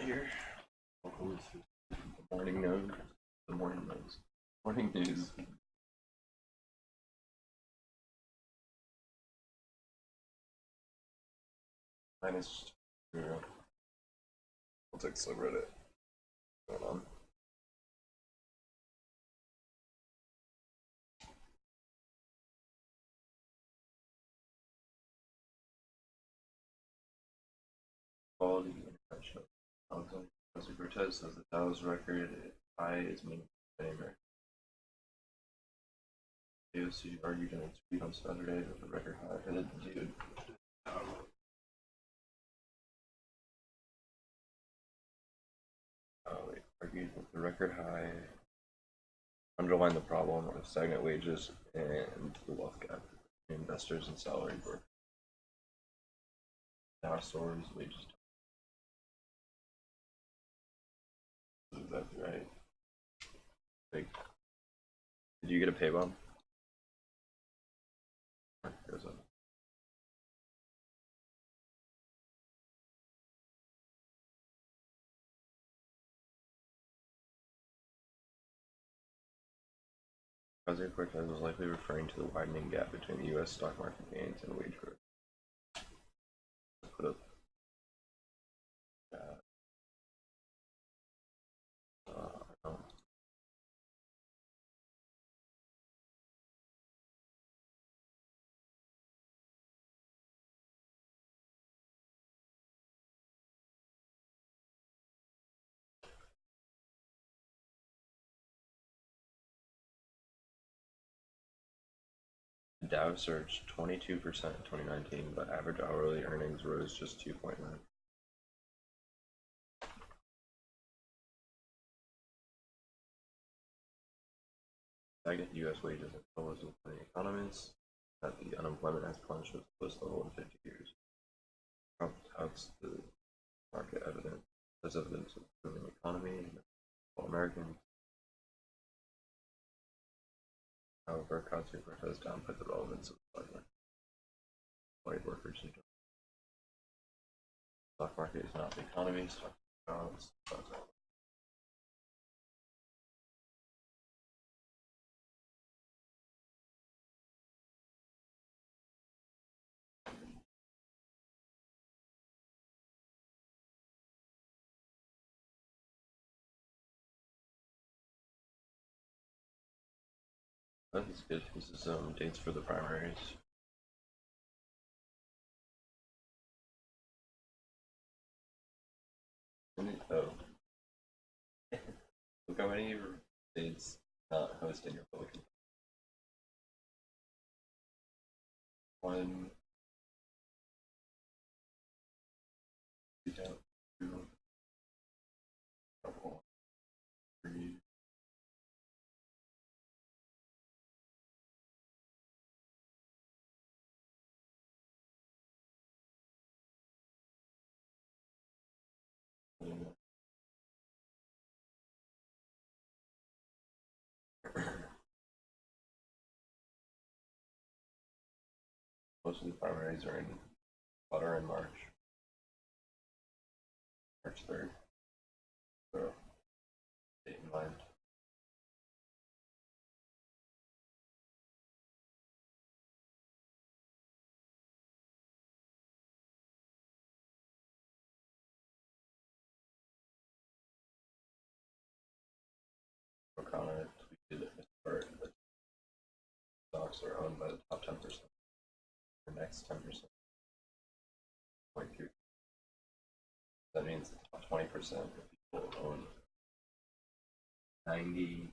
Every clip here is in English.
here. Welcome to the morning news. The morning news. Morning news. Minus 0. I'll take subreddit. What's going on? Quality international. Alexander Cortez says the Dow's record high is meaningful anywhere. AOC argued in a tweet on Saturday that the record high had dude. Argued that the record high underlined the problem of stagnant wages and the wealth gap between investors and salaried workers. Now soars wages. That's exactly right. Like, did you get a pay bump? Goes up. President Cortez was likely referring to the widening gap between the U.S. stock market gains and wage growth. Put up. Dow surged 22% in 2019, but average hourly earnings rose just 2.9%. Stagnant U.S. wages and lowest employment economies, that the unemployment has plunged to its lowest level in 50 years. Trump touts the market evidence as evidence of improving economy and all Americans. However, Ocasio Cortez downplayed the relevance of the stock market. White workers who don't. Stock market is not the economy. Stock jobs. That is good. This is dates for the primaries. Oh. Look how many states not hosting Republican. One, two, couple, three. Most of the primaries are in Butter in March 3rd. So, stay in mind. O'Connor tweeted at the start that stocks are owned by the top 10%. The next 10%. 0.3. That means the top 20% of people own 93.3.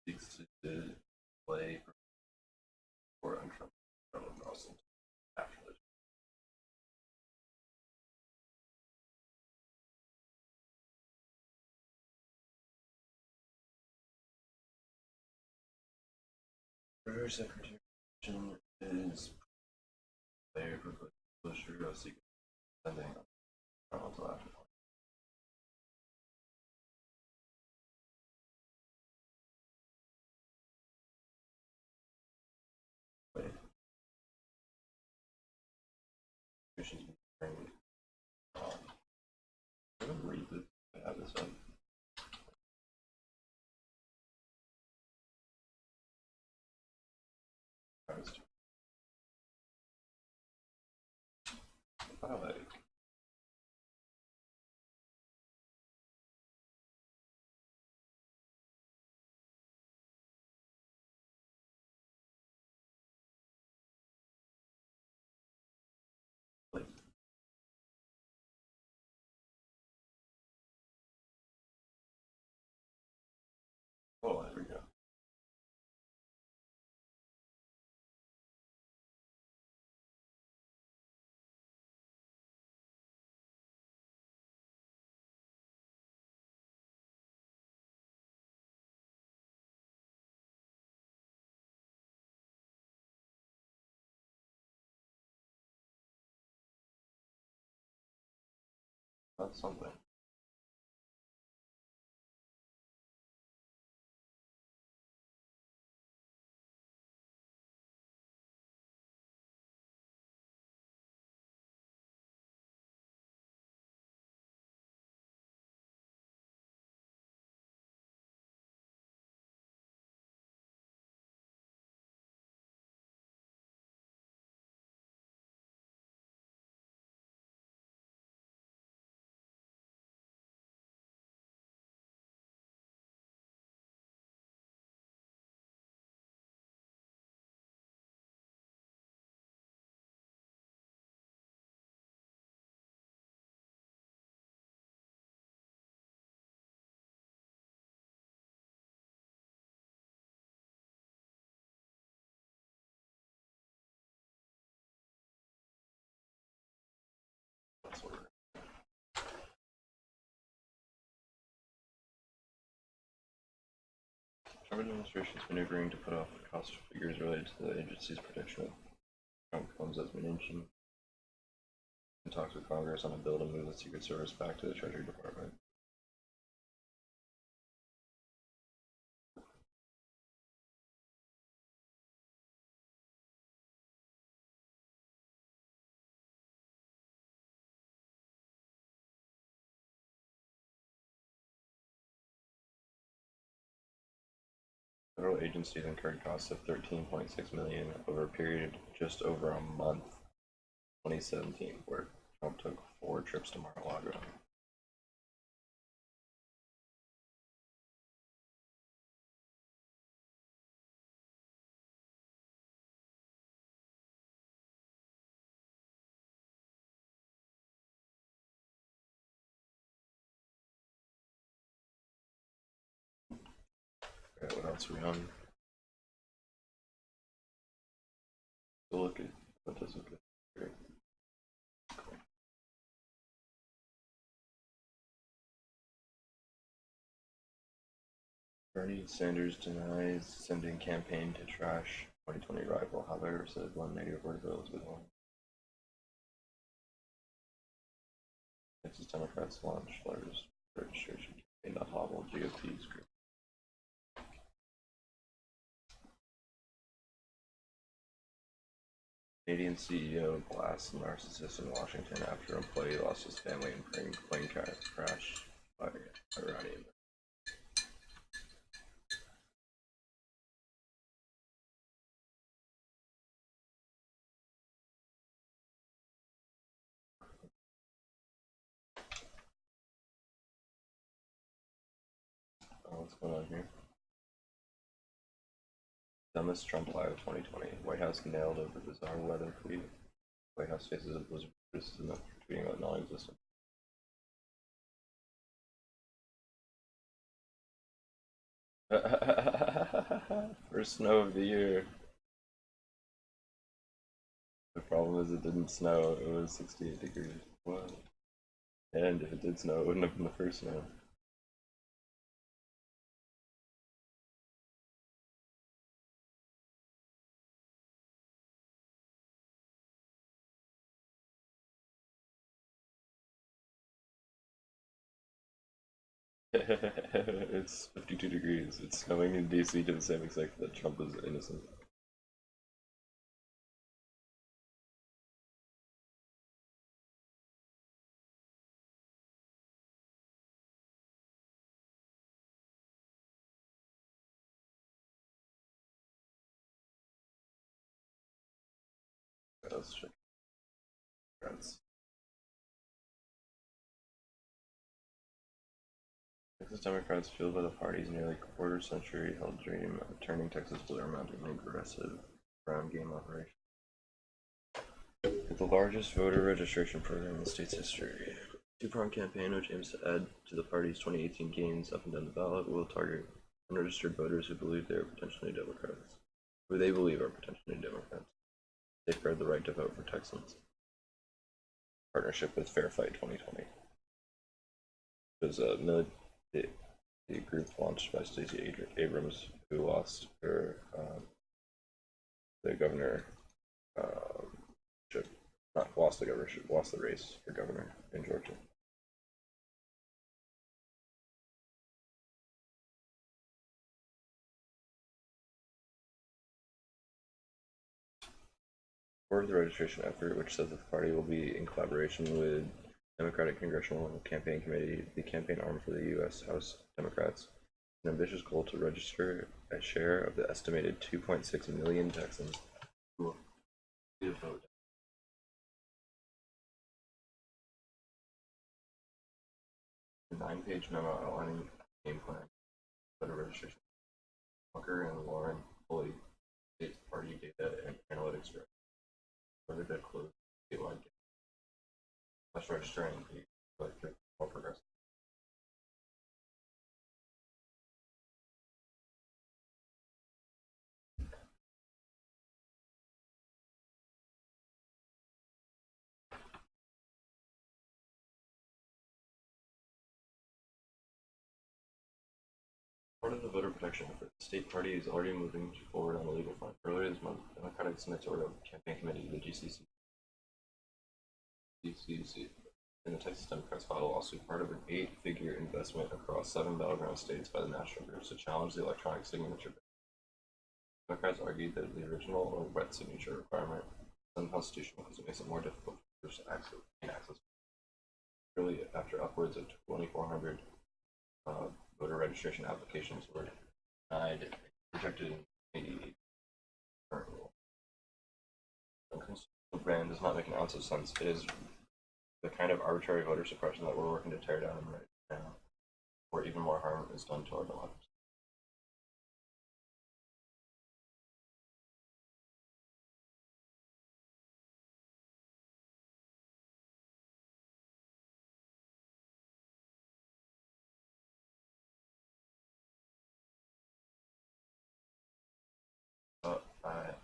Seeks to play for Trump after this. Treasury Secretary is player proposed Trudeau seeking spending until after. She's been I'm gonna read this. I have this one. I like. Oh, there we go. That's something. That's what we're Trump administration's maneuvering to put off the cost figures related to the agency's prediction of Trump comes as mentioned in talks with Congress on a bill to move the Secret Service back to the Treasury Department. Federal agencies incurred costs of $13.6 million over a period just over a month, 2017, where Trump took 4 trips to Mar-a-Lago. Okay, what else are we on? So look at what does look good. Bernie Sanders denies sending campaign to trash 2020 rival, however, said one negative word about Elizabeth Warren. Texas Democrats launched largest registration campaign to hobble GOP's group. Canadian CEO blasts narcissist in Washington after employee lost his family in plane crash by Iranian. What's going on here? Dumbest Trump lie of 2020. White House nailed over bizarre weather tweet. White House faces a blizzard criticism after tweeting about non-existent. First snow of the year. The problem is it didn't snow. It was 68 degrees. What? And if it did snow, it wouldn't have been the first snow. It's 52 degrees. It's snowing in DC to the same extent that Trump is innocent. Let's check. Democrats. Texas Democrats, fueled by the party's nearly quarter-century held dream of turning Texas blue or mounting an aggressive ground game operation. With the largest voter registration program in the state's history. Two-pronged campaign which aims to add to the party's 2018 gains up and down the ballot will target unregistered voters who believe they are potentially Democrats. Who they believe are potentially Democrats. Safeguard the right to vote for Texans. Partnership with Fair Fight 2020. It was a group launched by Stacey Abrams, who lost her the governor not lost the governorship, lost the race for governor in Georgia. Part of the registration effort, which says that the party will be in collaboration with Democratic Congressional Campaign Committee, the campaign arm for the U.S. House Democrats, an ambitious goal to register a share of the estimated 2.6 million Texans who will vote. A 9-page memo outlining the game plan, voter registration. Bunker and Lauren Pulley, state's party data and analytics director, voted to close statewide games. Let's register and be electric more progressive. Part of the voter protection effort, the state party is already moving forward on the legal front. Earlier this month, the Democratic Senatorial Campaign Committee, the GCC, and the Texas Democrats filed a lawsuit, part of an 8-figure investment across 7 battleground states by the national groups to challenge the electronic signature. Democrats argued that the original or wet signature requirement is unconstitutional because it makes it more difficult for voters to access. Really, after upwards of 2,400 voter registration applications were denied, rejected in 1988. Current rule. Unconstitutional ban does not make an ounce of sense. It is the kind of arbitrary voter suppression that we're working to tear down right now, where even more harm is done to our democracy.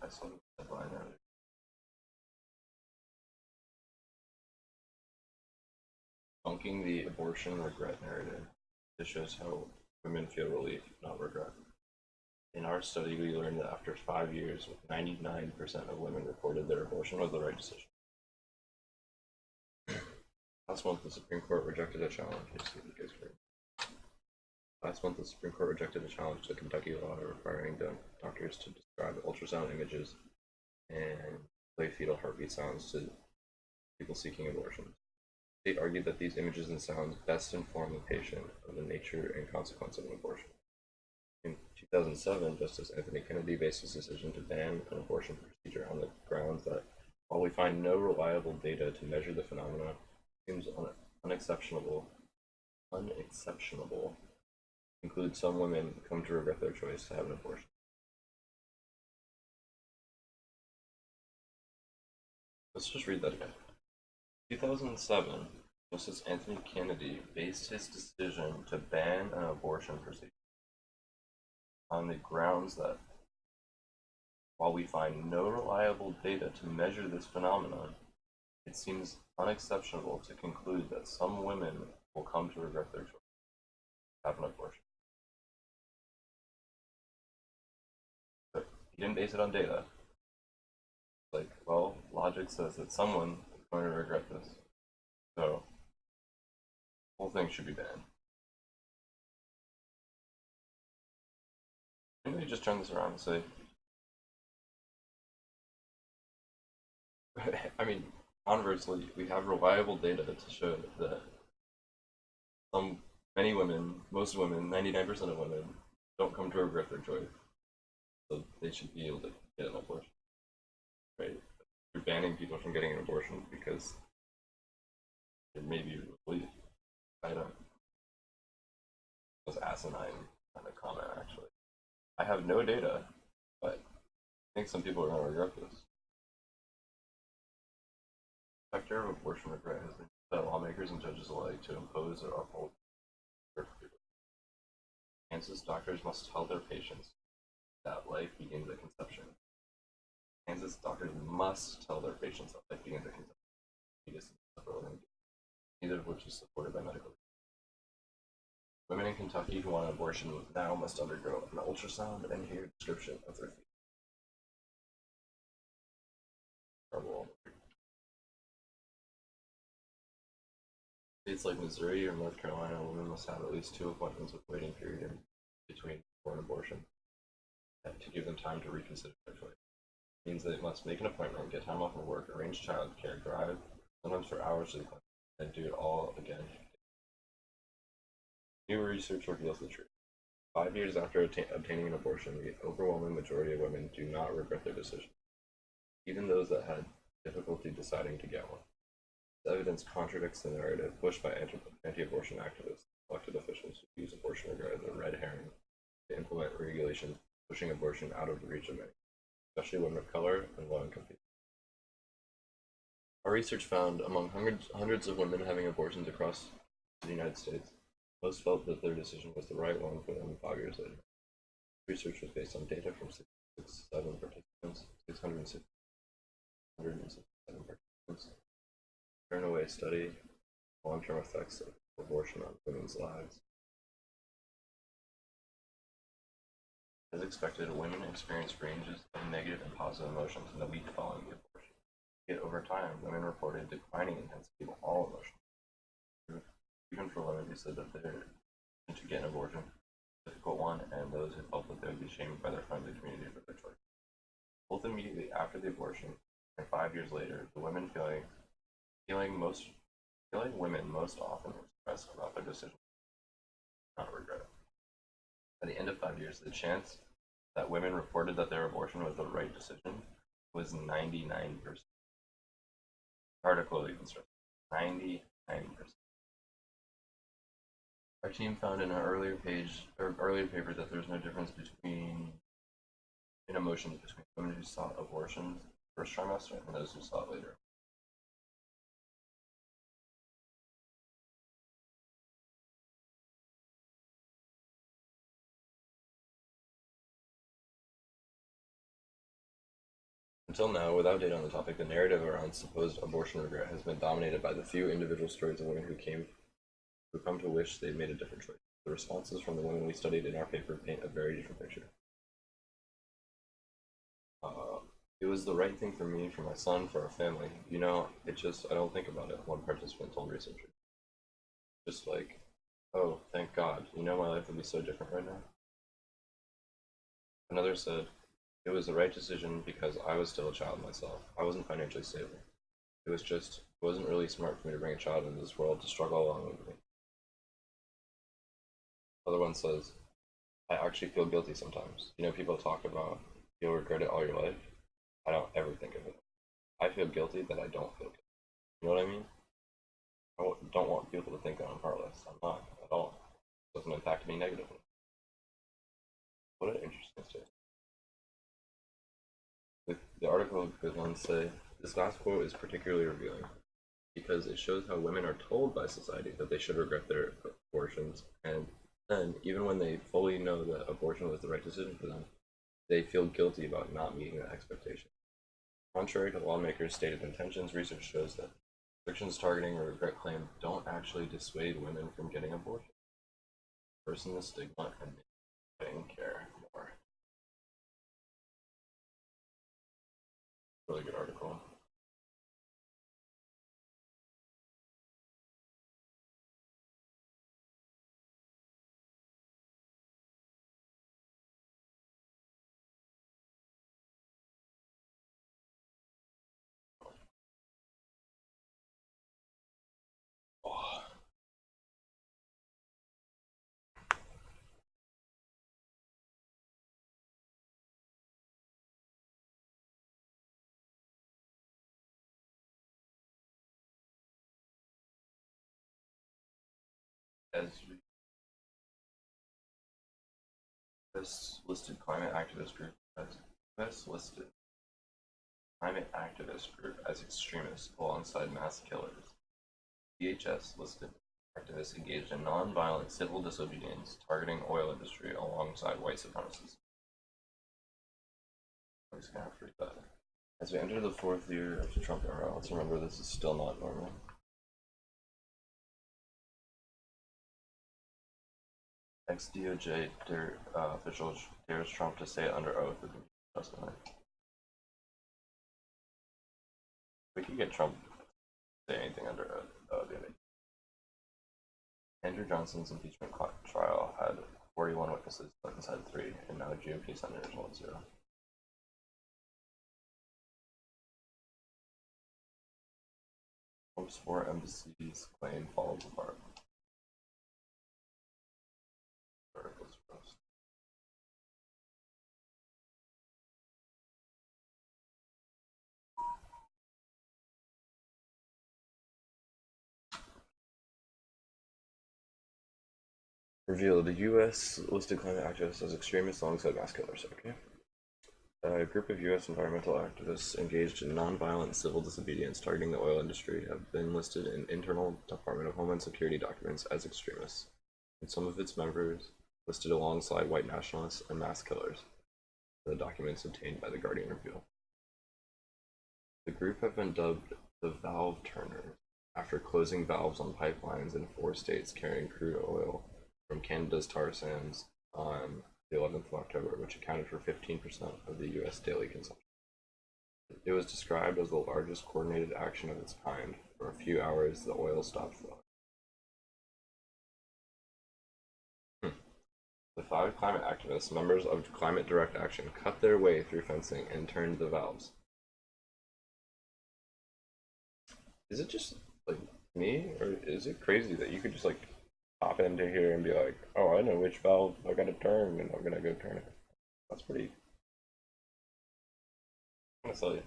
I saw the headline earlier. Bunking the abortion regret narrative. This shows how women feel relief, not regret. In our study, we learned that after 5 years, 99% of women reported their abortion was the right decision. Last month, the Supreme Court rejected a challenge. Last month, the Supreme Court rejected a challenge to the Kentucky law requiring doctors to describe ultrasound images and play fetal heartbeat sounds to people seeking abortion. The state argued that these images and sounds best inform the patient of the nature and consequence of an abortion. In 2007, Justice Anthony Kennedy based his decision to ban an abortion procedure on the grounds that while we find no reliable data to measure the phenomena, it seems unexceptionable include some women come to regret their choice to have an abortion. Let's just read that again. 2007, Justice Anthony Kennedy based his decision to ban an abortion procedure on the grounds that while we find no reliable data to measure this phenomenon, it seems unexceptionable to conclude that some women will come to regret their choice to have an abortion. But he didn't base it on data. Like, well, logic says that someone is going to regret this. So, the whole thing should be banned. they just turn this around and say, I mean, conversely, we have reliable data to show that some many women, most women, 99% of women, don't come to regret their choice. So they should be able to get an abortion, right? You're banning people from getting an abortion because it may be relief. I don't. It was asinine kind of comment actually. I have no data, but I think some people are going to regret this. The factor of abortion regret has been used by lawmakers and judges alike to impose or uphold. Kansas doctors must tell their patients that life begins at conception. Kansas doctors must tell their patients that life begins at conception, neither of which is supported by medical. Women in Kentucky who want an abortion now must undergo an ultrasound and hear a description of their fetus. States like Missouri or North Carolina, women must have at least 2 appointments with waiting period in between for an abortion to give them time to reconsider their choice. It means they must make an appointment, get time off of work, arrange childcare, drive, sometimes for hours to the clinic, and do it all again. New research reveals the truth. 5 years after obtaining an abortion, the overwhelming majority of women do not regret their decision, even those that had difficulty deciding to get one. This evidence contradicts the narrative pushed by anti-abortion activists and elected officials who use abortion regret as a red herring to implement regulations pushing abortion out of the reach of many, especially women of color and low-income people. Our research found among hundreds of women having abortions across the United States, most felt that their decision was the right one for them 5 years later. Research was based on data from 667 participants, 667 participants. Turnaway study long-term effects of abortion on women's lives. As expected, women experienced ranges of negative and positive emotions in the week following the abortion. Yet over time, women reported declining intensity of all emotions. Even for women who said that they were to get an abortion, a difficult one, and those who felt that they would be shamed by their friends and community for their choice. Both immediately after the abortion and 5 years later, the women feeling women most often express about their decision, not regret it. At the end of 5 years, the chance that women reported that their abortion was the right decision was 99%. Article even stressed 99%. Our team found in an earlier paper that there's no difference in emotions between women who sought abortion first trimester and those who sought later. Until now, without data on the topic, the narrative around supposed abortion regret has been dominated by the few individual stories of women who come to wish they'd made a different choice. The responses from the women we studied in our paper paint a very different picture. It was the right thing for me, for my son, for our family. I don't think about it, one participant told researchers. Just like, oh, thank God, my life would be so different right now. Another said, it was the right decision because I was still a child myself. I wasn't financially stable. It wasn't really smart for me to bring a child into this world to struggle along with me. Other one says, I actually feel guilty sometimes. People talk about you'll regret it all your life. I don't ever think of it. I feel guilty that I don't feel guilty. You know what I mean? I don't want people to think that I'm heartless. I'm not at all. It doesn't impact me negatively. What an interesting statement. The article goes on to say, this last quote is particularly revealing because it shows how women are told by society that they should regret their abortions, and then, even when they fully know that abortion was the right decision for them, they feel guilty about not meeting that expectation. Contrary to lawmakers' stated intentions, research shows that restrictions targeting a regret claim don't actually dissuade women from getting abortion. Worsen the stigma and make getting care more. Really good article. as we US listed climate activist group as US listed climate activist group as extremists alongside mass killers. DHS listed activists engaged in non-violent civil disobedience targeting oil industry alongside white supremacists. I'm just gonna have to read that. As we enter the fourth year of the Trump era, let's remember this is still not normal. Ex-DOJ official dares Trump to say it under oath at the testimony. We could get Trump to say anything under oath. That would be amazing. Andrew Johnson's impeachment trial had 41 witnesses stuck inside 3, and now GOP senators hold 0. Trump's 4 embassies claim falls apart. Articles first. Revealed the U.S. listed climate activists as extremists alongside mass killers. Okay. A group of U.S. environmental activists engaged in non-violent civil disobedience targeting the oil industry have been listed in internal Department of Homeland Security documents as extremists, and some of its members listed alongside white nationalists and mass killers. The documents obtained by The Guardian reveal. The group have been dubbed the Valve Turners after closing valves on pipelines in 4 states carrying crude oil from Canada's tar sands on the 11th of October, which accounted for 15% of the U.S. daily consumption. It was described as the largest coordinated action of its kind. For a few hours, the oil stopped flowing. The 5 climate activists, members of Climate Direct Action, cut their way through fencing and turned the valves. Is it just like me, or is it crazy that you could just like hop into here and be like, oh, I know which valve I gotta turn, and I'm gonna go turn it? That's pretty. I'm gonna tell you.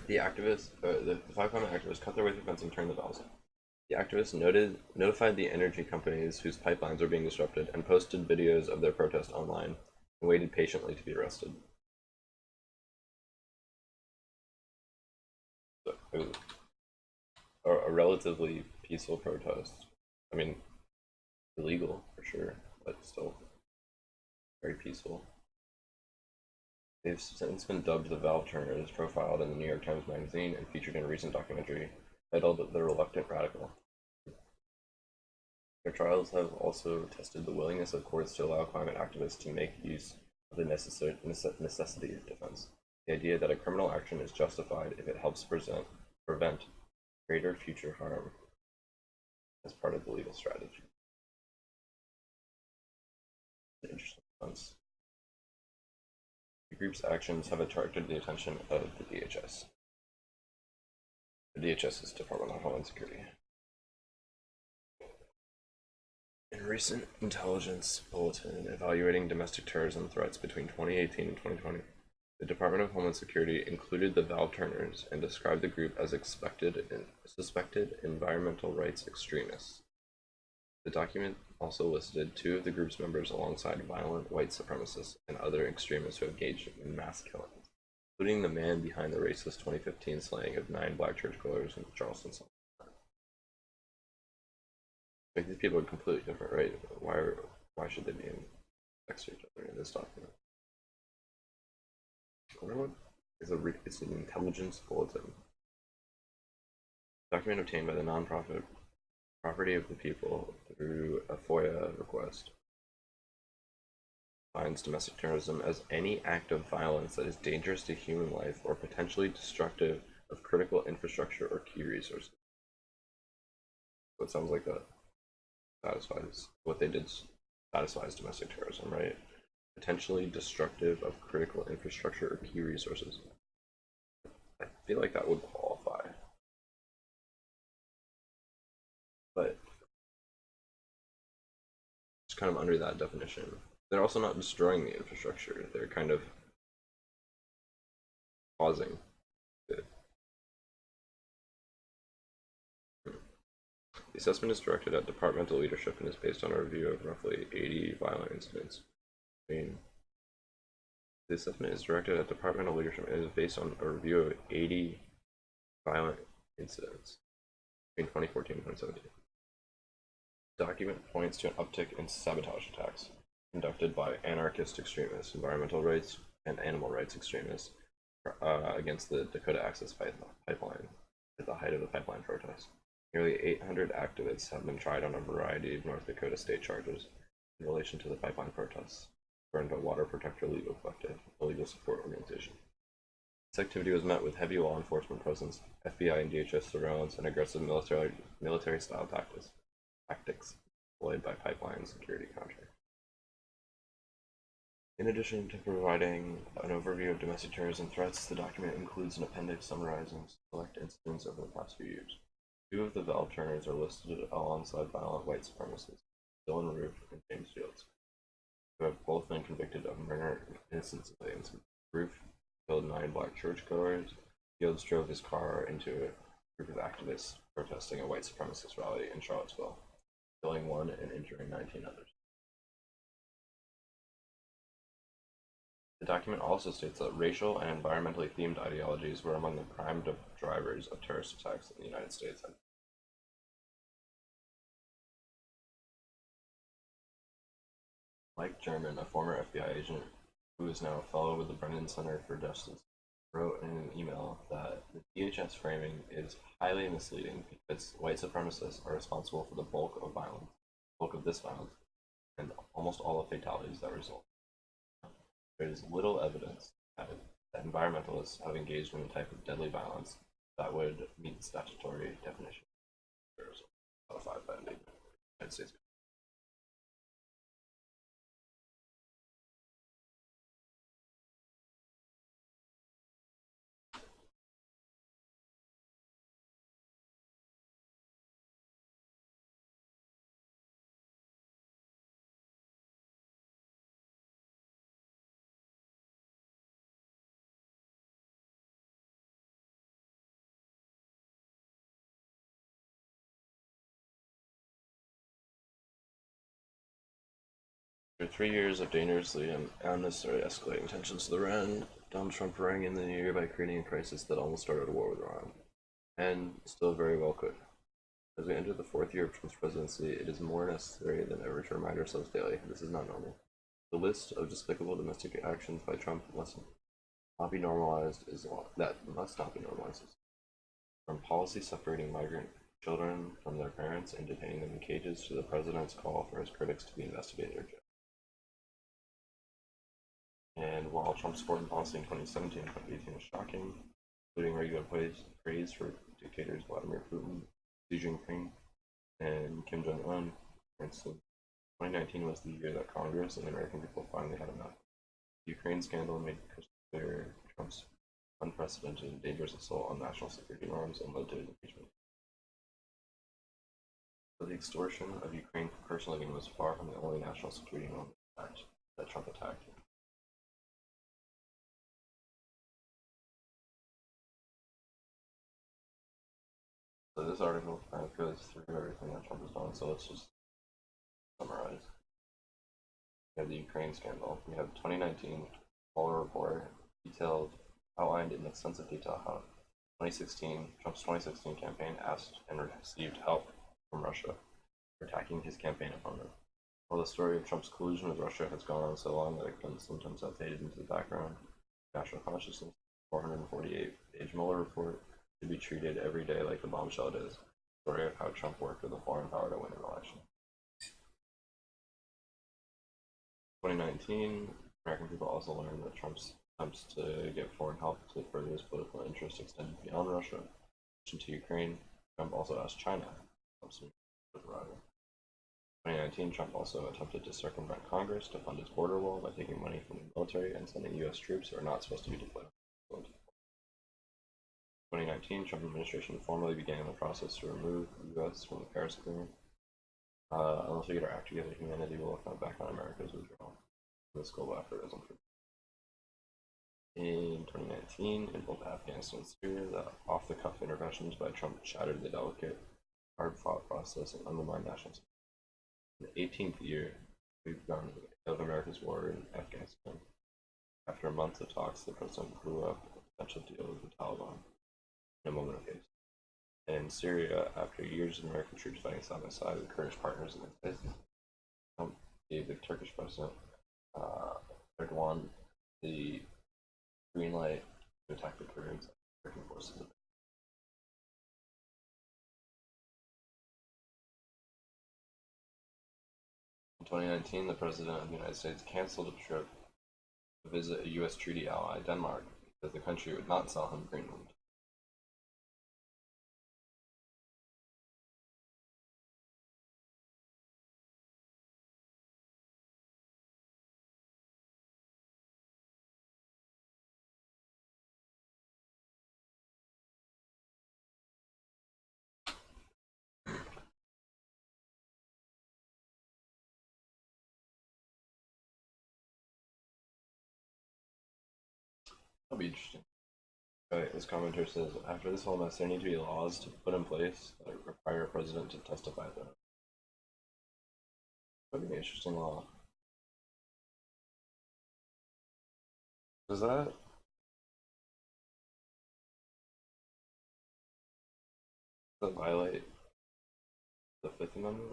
The activists, the 5 climate activists cut their way through fencing, turned the valves. The activists notified the energy companies whose pipelines were being disrupted and posted videos of their protest online and waited patiently to be arrested. So it was a relatively peaceful protest. I mean, illegal for sure, but still very peaceful. They've since been dubbed the Valve Turners, profiled in the New York Times Magazine, and featured in a recent documentary titled The Reluctant Radical. Their trials have also tested the willingness of courts to allow climate activists to make use of the necessity of defense. The idea that a criminal action is justified if it helps prevent greater future harm as part of the legal strategy. Interesting ones. The group's actions have attracted the attention of the DHS. The DHS is Department of Homeland Security. In a recent intelligence bulletin evaluating domestic terrorism threats between 2018 and 2020, the Department of Homeland Security included the Valve Turners and described the group as suspected environmental rights extremists. The document also listed 2 of the group's members alongside violent white supremacists and other extremists who engaged in mass killings, including the man behind the racist 2015 slaying of 9 black churchgoers in Charleston. Like, these people are completely different, right? Why should they be next to each other in this document? I wonder what it's an intelligence bulletin. Document obtained by the nonprofit Property of the People through a FOIA request defines domestic terrorism as any act of violence that is dangerous to human life or potentially destructive of critical infrastructure or key resources. So it sounds like that satisfies what they did, satisfies domestic terrorism, right? Potentially destructive of critical infrastructure or key resources. I feel like that would qualify. But it's kind of under that definition. They're also not destroying the infrastructure, they're kind of causing it. The assessment is directed at departmental leadership and is based on a review of roughly 80 violent incidents. The assessment is directed at departmental leadership and is based on a review of 80 violent incidents between 2014 and 2017. The document points to an uptick in sabotage attacks conducted by anarchist extremists, environmental rights, and animal rights extremists against the Dakota Access Pipeline at the height of the pipeline protests. Nearly 800 activists have been tried on a variety of North Dakota state charges in relation to the pipeline protests, according to Water Protector Legal Collective, a legal support organization. This activity was met with heavy law enforcement presence, FBI and DHS surveillance, and aggressive military-style tactics employed by pipeline security contractors. In addition to providing an overview of domestic terrorism threats, the document includes an appendix summarizing select incidents over the past few years. Two of the valve turners are listed alongside violent white supremacists, Dylan Roof and James Fields, who have both been convicted of murder and innocent civilians. Roof killed 9 black churchgoers. Fields drove his car into a group of activists protesting a white supremacist rally in Charlottesville, killing 1 and injuring 19 others. The document also states that racial and environmentally themed ideologies were among the prime drivers of terrorist attacks in the United States. Mike German, a former FBI agent who is now a fellow with the Brennan Center for Justice, wrote in an email that the DHS framing is highly misleading because white supremacists are responsible for the bulk of this violence, and almost all the fatalities that result. There is little evidence that environmentalists have engaged in a type of deadly violence that would meet the statutory definition of terrorism codified by the United States. After 3 years of dangerously and unnecessarily escalating tensions to Iran, Donald Trump rang in the new year by creating a crisis that almost started a war with Iran, and still very well could. As we enter the 4th year of Trump's presidency, it is more necessary than ever to remind ourselves daily this is not normal. The list of despicable domestic actions by Trump must not be normalized. From policy separating migrant children from their parents and detaining them in cages to the president's call for his critics to be investigated or jailed. And while Trump's foreign policy in 2017 and 2018 was shocking, including regular praise for dictators Vladimir Putin, Xi Jinping, and Kim Jong-un, for instance, 2019 was the year that Congress and the American people finally had enough. The Ukraine scandal made crystal clear Trump's unprecedented and dangerous assault on national security norms and led to impeachment. But the extortion of Ukraine for personal gain was far from the only national security norm that Trump attacked. So this article kind of goes through everything that Trump has done, so let's just summarize. We have the Ukraine scandal. We have 2019 Mueller report outlined in extensive detail how Trump's 2016 campaign asked and received help from Russia for attacking his campaign opponent. While the story of Trump's collusion with Russia has gone on so long that it can sometimes have faded into the background, national consciousness, 448-page Mueller report should be treated every day like the bombshell it is, the story of how Trump worked with a foreign power to win an election. 2019, American people also learned that Trump's attempts to get foreign help to further his political interests extended beyond Russia. In addition to Ukraine, Trump also asked China to with rival. 2019, Trump also attempted to circumvent Congress to fund his border wall by taking money from the military and sending U.S. troops who are not supposed to be deployed. 2019, Trump administration formally began the process to remove the U.S. from the Paris Agreement. Unless we get our act together, humanity will look back on America's withdrawal from this global effort as unproven. In 2019, in both Afghanistan and Syria, the off-the-cuff interventions by Trump shattered the delicate hard-fought process and undermined national security. In the 18th year, we've begun of America's war in Afghanistan. After months of talks, the president blew up a potential deal with the Taliban in a moment of haste. And in Syria, after years of American troops fighting side by side with Kurdish partners against ISIS, Trump gave the Turkish president Erdogan the green light to attack the Kurds American forces. In 2019, the President of the United States canceled a trip to visit a U.S. treaty ally, Denmark, because the country would not sell him Greenland. That'll be interesting. Right, this commenter says, after this whole mess, there need to be laws to put in place that require a president to testify to it. That would be an interesting law. Does that violate the Fifth Amendment?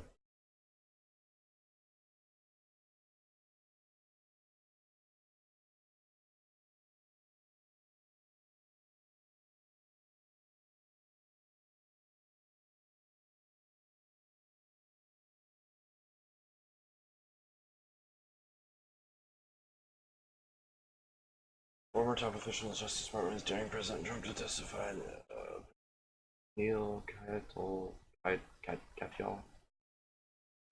Former top official in the Justice Department is daring President Trump to testify. Neil Katyal,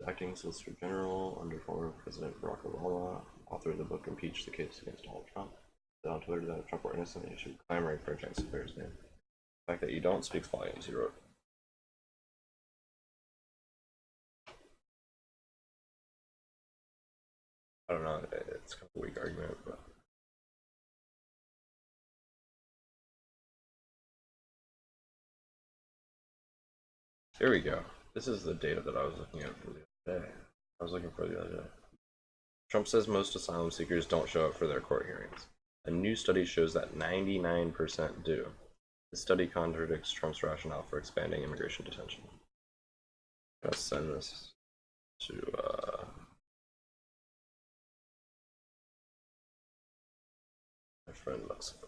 acting Solicitor General under former President Barack Obama, author of the book Impeach the Case Against Donald Trump, said on Twitter that if Trump were innocent, he should be clamoring for a chance to clear his name. The fact that you don't speaks volumes, he wrote. I don't know, it's kind of a weak argument, but. Here we go. This is the data that I was looking at for the other day. I was looking for the other day. Trump says most asylum seekers don't show up for their court hearings. A new study shows that 99% do. The study contradicts Trump's rationale for expanding immigration detention. I'll send this to my friend Lucifer.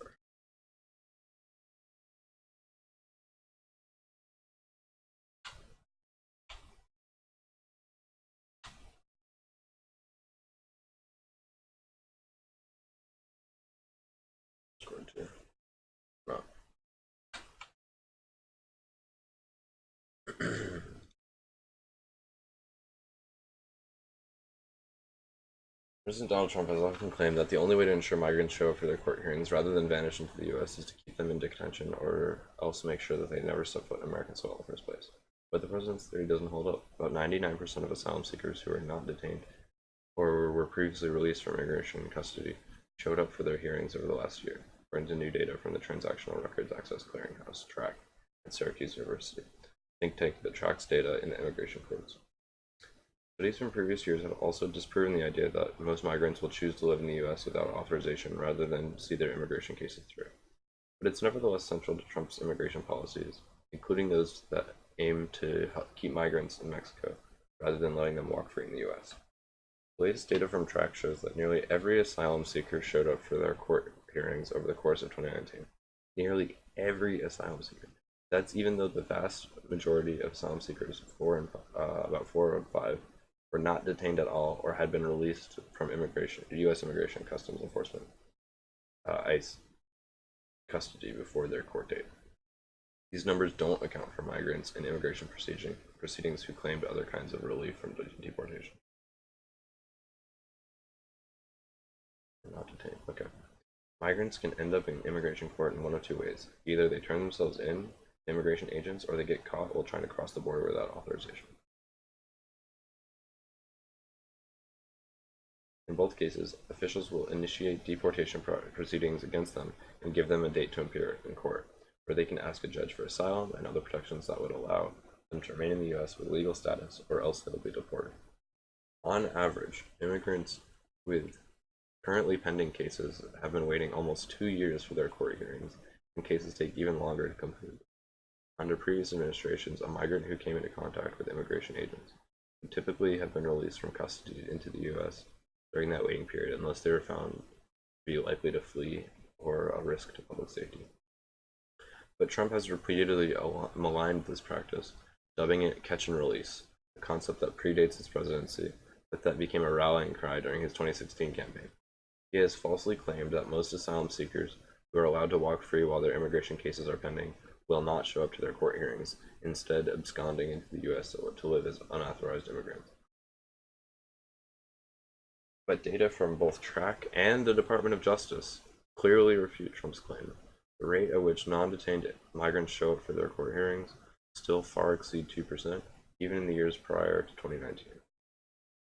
No. President Donald Trump has often claimed that the only way to ensure migrants show up for their court hearings rather than vanish into the U.S. is to keep them in detention or else make sure that they never step foot in American soil in the first place. But the president's theory doesn't hold up. About 99% of asylum seekers who are not detained or were previously released from immigration custody showed up for their hearings over the last year, according to new data from the Transactional Records Access Clearinghouse, TRAC, at Syracuse University, think tank that tracks data in the immigration courts. Studies from previous years have also disproven the idea that most migrants will choose to live in the U.S. without authorization rather than see their immigration cases through. But it's nevertheless central to Trump's immigration policies, including those that aim to keep migrants in Mexico rather than letting them walk free in the U.S. The latest data from TRAC shows that nearly every asylum seeker showed up for their court hearings over the course of 2019. Nearly every asylum seeker. That's even though the vast majority of asylum seekers, about 4 of 5, were not detained at all or had been released from U.S. Immigration Customs Enforcement, ICE, custody before their court date. These numbers don't account for migrants in immigration proceedings who claimed other kinds of relief from deportation. Not detained. Okay. Migrants can end up in immigration court in one of two ways. Either they turn themselves in to immigration agents or they get caught while trying to cross the border without authorization. In both cases, officials will initiate deportation proceedings against them and give them a date to appear in court, where they can ask a judge for asylum and other protections that would allow them to remain in the US with legal status, or else they will be deported. On average, immigrants with currently pending cases have been waiting almost 2 years for their court hearings, and cases take even longer to complete. Under previous administrations, a migrant who came into contact with immigration agents would typically have been released from custody into the US during that waiting period unless they were found to be likely to flee or a risk to public safety. But Trump has repeatedly maligned this practice, dubbing it catch and release, a concept that predates his presidency, but that became a rallying cry during his 2016 campaign. He has falsely claimed that most asylum seekers who are allowed to walk free while their immigration cases are pending will not show up to their court hearings, instead absconding into the US to live as unauthorized immigrants. But data from both TRAC and the Department of Justice clearly refute Trump's claim. The rate at which non-detained migrants show up for their court hearings still far exceed 2%, even in the years prior to 2019.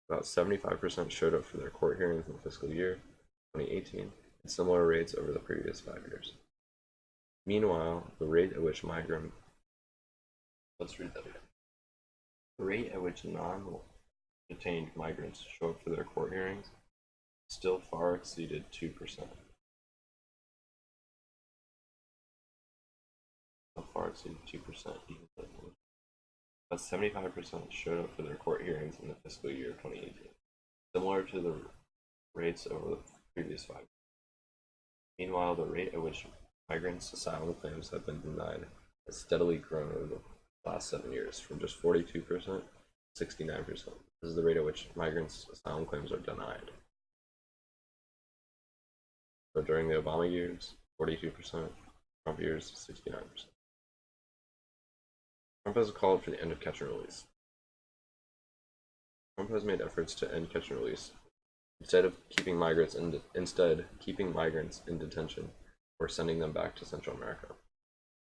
About 75% showed up for their court hearings in the fiscal year 2018, and similar rates over the previous 5 years. Meanwhile, the rate at which non-detained migrants show up for their court hearings still far exceeded 2%. Even though about 75% showed up for their court hearings in the fiscal year 2018, similar to the rates over the previous 5 years. Meanwhile, the rate at which migrants' asylum claims have been denied has steadily grown over the last 7 years, from just 42% to 69%. This is the rate at which migrants' asylum claims are denied. So during the Obama years, 42%, Trump years, 69%. Trump has called for the end of catch and release. Trump has made efforts to end catch and release, instead keeping migrants in detention or sending them back to Central America.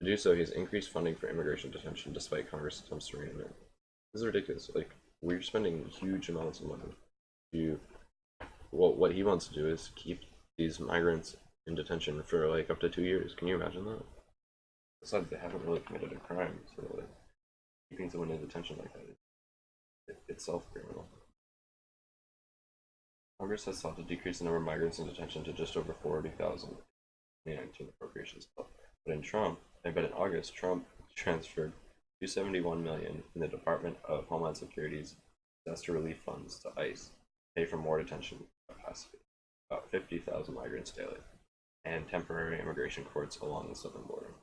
To do so, he has increased funding for immigration detention despite Congress' attempts to rein him in. This is ridiculous. Like, we're spending huge amounts of money to, well, what he wants to do is keep these migrants in detention for like up to 2 years. Can you imagine that? Besides, they haven't really committed a crime, so like, keeping someone in detention like that is itself criminal. Congress has sought to decrease the number of migrants in detention to just over 40,000 in the 2019 appropriations bill. But in August, Trump transferred $271 million in the Department of Homeland Security's disaster relief funds to ICE to pay for more detention capacity, about 50,000 migrants daily, and temporary immigration courts along the southern border.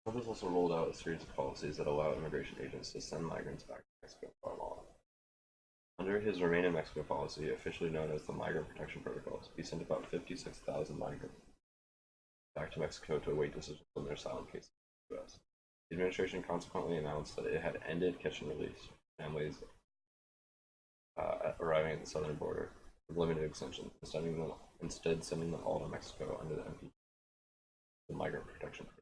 Trump has also rolled out a series of policies that allow immigration agents to send migrants back to Mexico and Guatemala. Under his Remain in Mexico policy, officially known as the Migrant Protection Protocols, he sent about 56,000 migrants back to Mexico to await decisions on their asylum cases in the U.S. The administration consequently announced that it had ended catch and release for families arriving at the southern border with limited extensions, instead sending them all to Mexico under the MP, the Migrant Protection Program.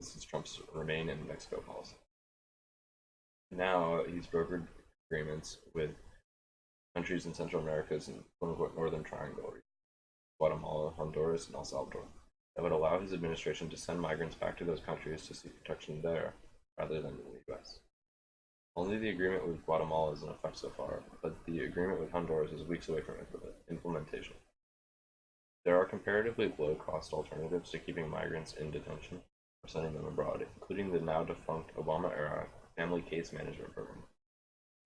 This is Trump's Remain in Mexico policy. Now he's brokered agreements with countries in Central America's and quote-unquote Northern Triangle, Guatemala, Honduras, and El Salvador, that would allow his administration to send migrants back to those countries to seek protection there rather than in the U.S. Only the agreement with Guatemala is in effect so far, but the agreement with Honduras is weeks away from implementation. There are comparatively low-cost alternatives to keeping migrants in detention or sending them abroad, including the now-defunct Obama-era Family Case Management Program.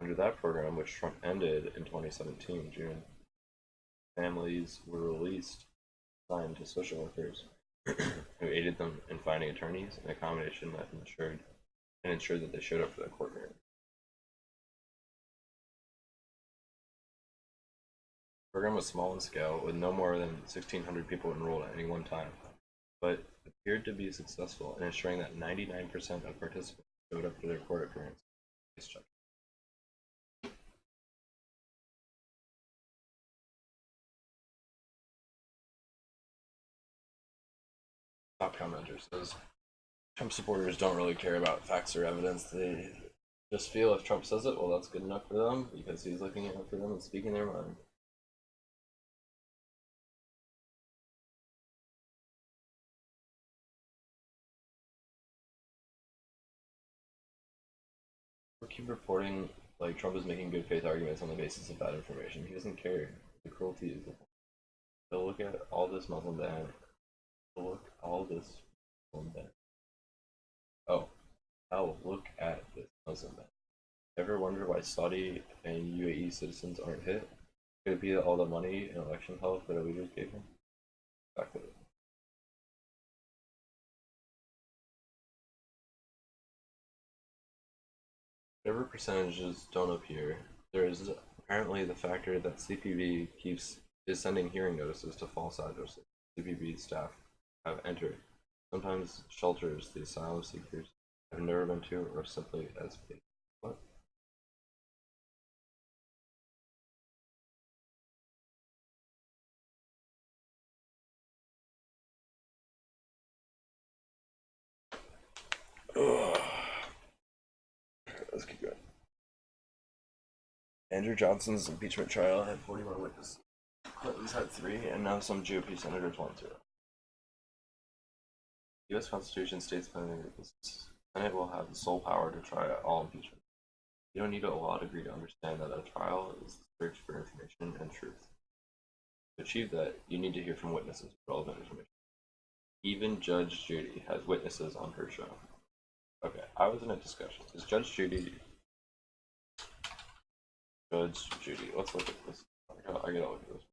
Under that program, which Trump ended in 2017 June, families were assigned to social workers who aided them in finding attorneys and accommodation that ensured that they showed up for their court hearing. The program was small in scale, with no more than 1,600 people enrolled at any one time, but appeared to be successful in ensuring that 99% of participants showed up for their court appearance. Top commenter says, Trump supporters don't really care about facts or evidence. They just feel if Trump says it, well, that's good enough for them because he's looking out for them and speaking their mind. keep reporting like Trump is making good faith arguments on the basis of bad information. He doesn't care. The cruelty is the point. So look at all this Muslim ban. Look all this Muslim ban. Oh, hell, look at this Muslim ban. Ever wonder why Saudi and UAE citizens aren't hit? Could it be that all the money and election help that our leaders gave him? Back to it. Whatever percentages don't appear, there is apparently the factor that CPB is sending hearing notices to false addresses. CPB staff have entered, sometimes shelters the asylum seekers have never been to or simply as paid. What? Ugh. Let's keep going. Andrew Johnson's impeachment trial had 41 witnesses. Clinton's had 3, and now some GOP senators want to. The U.S. Constitution states that the Senate will have the sole power to try all impeachment. You don't need a law degree to understand that a trial is the search for information and truth. To achieve that, you need to hear from witnesses with relevant information. Even Judge Judy has witnesses on her show. Okay, I was in a discussion. Is Judge Judy... Judge Judy, let's look at this. I gotta look at this.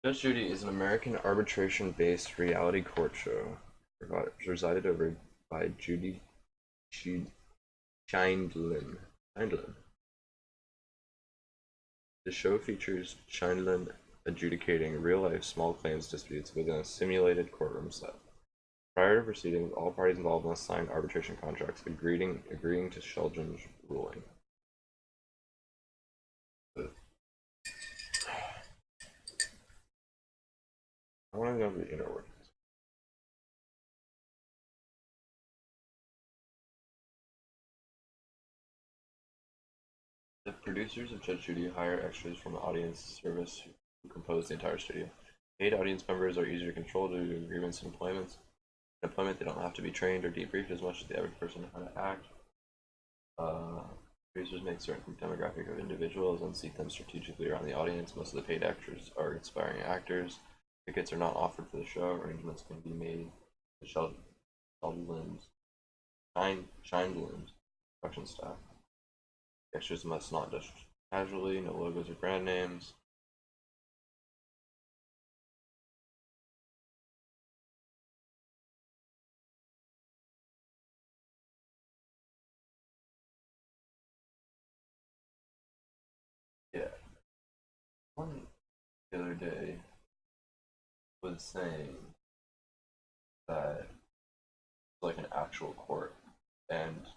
Judge Judy is an American arbitration-based reality court show presided over by Judy Scheindlin. The show features Scheindlin adjudicating real-life small claims disputes within a simulated courtroom set. Prior to proceedings, all parties involved must sign arbitration contracts agreeing to Scheindlin's ruling. I want to know the inner workings. The producers of Judge Judy hire extras from the audience service who compose the entire studio. Paid audience members are easier to control due to agreements and employments. In employment, they don't have to be trained or debriefed as much as the average person how to act. Producers make certain demographic of individuals and seek them strategically around the audience. Most of the paid actors are aspiring actors. Tickets are not offered for the show. Arrangements can be made to Scheindlin's production staff. Extras must not dress casually, no logos or brand names. Yeah. One the other day was saying that it's like an actual court, and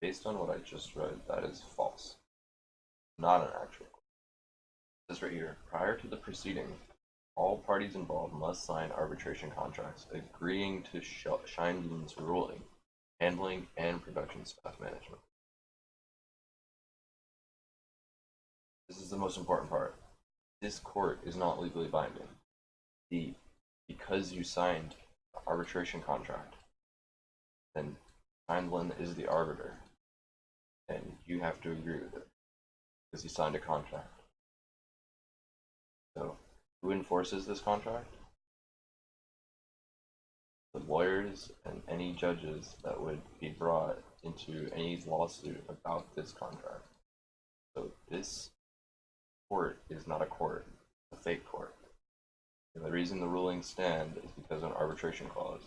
based on what I just read, that is false. Not an actual court. It says right here, prior to the proceeding, all parties involved must sign arbitration contracts agreeing to Scheindlin's ruling, handling, and production staff management. This is the most important part. This court is not legally binding. Because you signed the arbitration contract, then Scheindlin is the arbiter, and you have to agree with it because you signed a contract. So, who enforces this contract? The lawyers and any judges that would be brought into any lawsuit about this contract. So this court is not a court, it's a fake court. And the reason the rulings stand is because of an arbitration clause.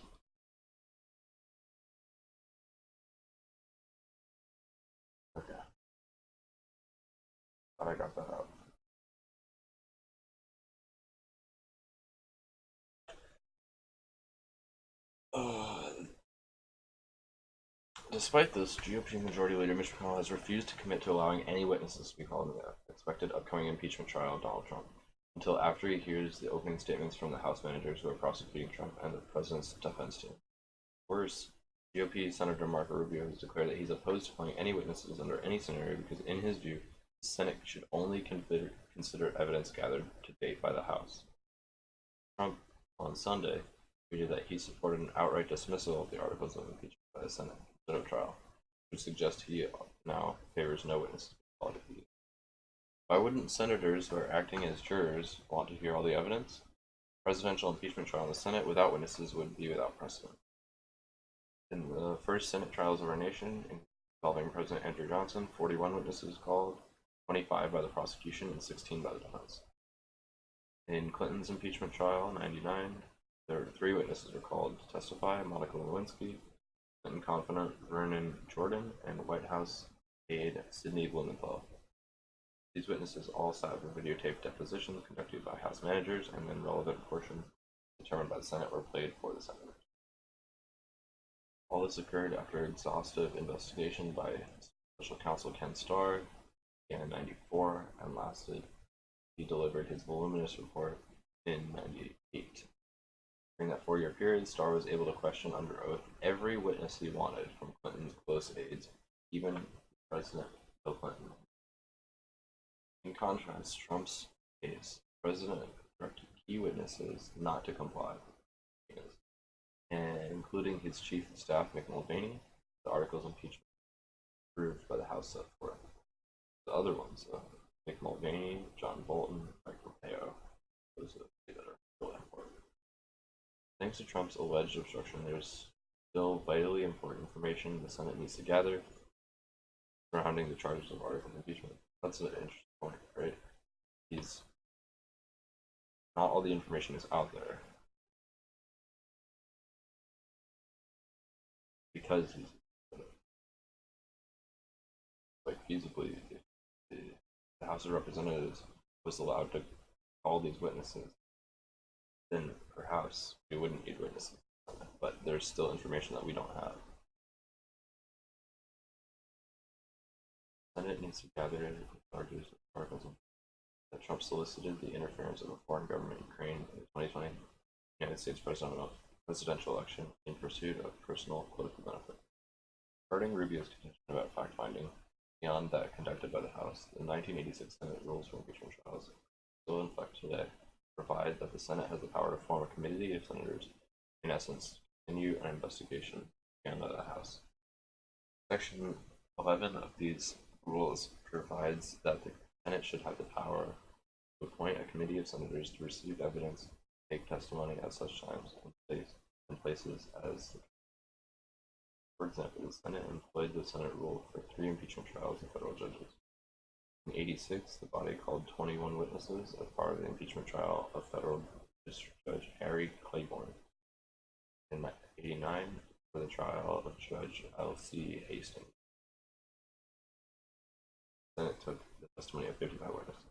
Okay. Thought I got that out. Despite this, GOP Majority Leader Mitch McConnell has refused to commit to allowing any witnesses to be called in the expected upcoming impeachment trial of Donald Trump until after he hears the opening statements from the House managers who are prosecuting Trump and the president's defense team. Worse, GOP Senator Marco Rubio has declared that he's opposed to calling any witnesses under any scenario because, in his view, the Senate should only consider evidence gathered to date by the House. Trump, on Sunday, tweeted that he supported an outright dismissal of the articles of impeachment by the Senate instead of trial, which suggests he now favors no witnesses being called. Why wouldn't senators who are acting as jurors want to hear all the evidence? A presidential impeachment trial in the Senate without witnesses would be without precedent. In the first Senate trials of our nation, involving President Andrew Johnson, 41 witnesses called, 25 by the prosecution and 16 by the defense. In Clinton's impeachment trial, 99, there were 3 witnesses were called to testify: Monica Lewinsky, Clinton confidant Vernon Jordan, and White House aide Sidney Blumenthal. These witnesses all sat for videotaped depositions conducted by House managers, and then relevant portions determined by the Senate were played for the senators. All this occurred after exhaustive investigation by Special Counsel Ken Starr, began in 94 and lasted. He delivered his voluminous report in 98. During that 4-year period, Starr was able to question under oath every witness he wanted, from Clinton's close aides, even President Bill Clinton. In contrast, Trump's case, the president directed key witnesses not to comply, and including his chief of staff, Mick Mulvaney. The articles of impeachment approved by the House set forth. The other ones, Mick Mulvaney, John Bolton, Mike Pompeo, those are the three that are really important. Thanks to Trump's alleged obstruction, there's still vitally important information the Senate needs to gather surrounding the charges of articles of impeachment. That's an interesting point, right? Not all the information is out there because he's feasibly, if the House of Representatives was allowed to call these witnesses, then perhaps we wouldn't need witnesses. But there's still information that we don't have. The Senate needs to gather the charges of articles that Trump solicited the interference of a foreign government in Ukraine in the 2020 United States presidential election in pursuit of personal political benefit. Regarding Rubio's contention about fact-finding, beyond that conducted by the House, the 1986 Senate rules for impeachment trials, still in effect today, provide that the Senate has the power to form a committee of senators, in essence, continue an investigation beyond the House. Section 11 of these rules provides that the Senate should have the power to appoint a committee of senators to receive evidence, take testimony at such times and places as. For example, the Senate employed the Senate rule for 3 impeachment trials of federal judges. In 86, the body called 21 witnesses as part of the impeachment trial of federal district judge Harry Claiborne. In 89, for the trial of Judge L.C. Hastings. The Senate took the testimony of 55 witnesses.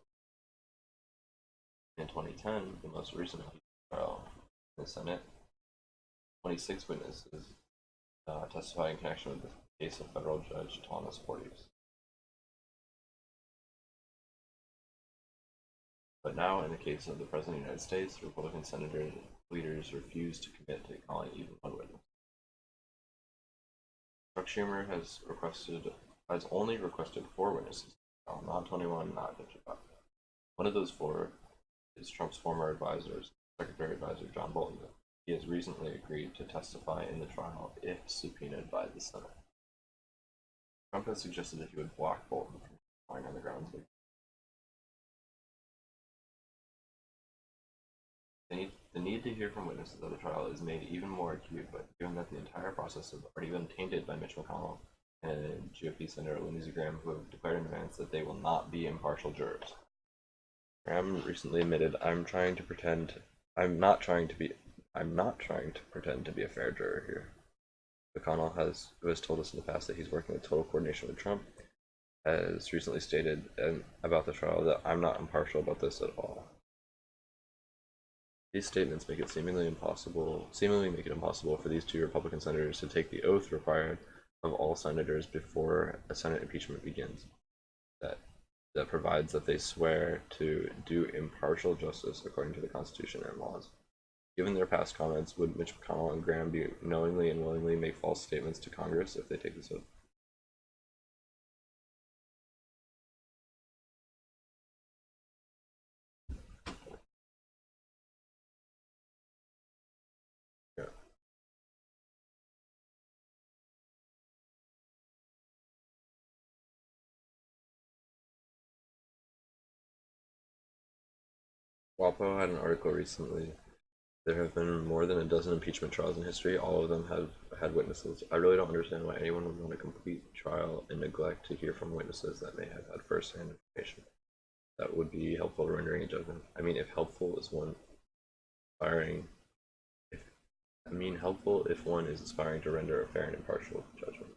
In 2010, the most recent trial in the Senate, 26 witnesses testified in connection with the case of federal judge Thomas Porteous. But now, in the case of the President of the United States, Republican senator leaders refuse to commit to calling even one witness. Chuck Schumer has only requested 4 witnesses, not 21, not 55. One of those 4 is Trump's former advisor, Secretary Advisor John Bolton. He has recently agreed to testify in the trial if subpoenaed by the Senate. Trump has suggested that he would block Bolton from testifying on the grounds that the need to hear from witnesses at the trial is made even more acute, but given that the entire process has already been tainted by Mitch McConnell and GOP Senator Lindsey Graham, who have declared in advance that they will not be impartial jurors. Graham recently admitted, I'm not trying to pretend to be a fair juror here. McConnell who has told us in the past that he's working with total coordination with Trump, has recently stated about the trial that I'm not impartial about this at all. These statements make it seemingly make it impossible for these 2 Republican senators to take the oath required of all senators before a Senate impeachment begins. That provides that they swear to do impartial justice according to the Constitution and laws. Given their past comments, would Mitch McConnell and Graham be knowingly and willingly make false statements to Congress if they take this oath? WAPO had an article recently. There have been more than a dozen impeachment trials in history. All of them have had witnesses. I really don't understand why anyone would want a complete trial and neglect to hear from witnesses that may have had first-hand information that would be helpful rendering a judgment. I mean, if helpful is one aspiring, if I mean helpful if one is aspiring to render a fair and impartial judgment.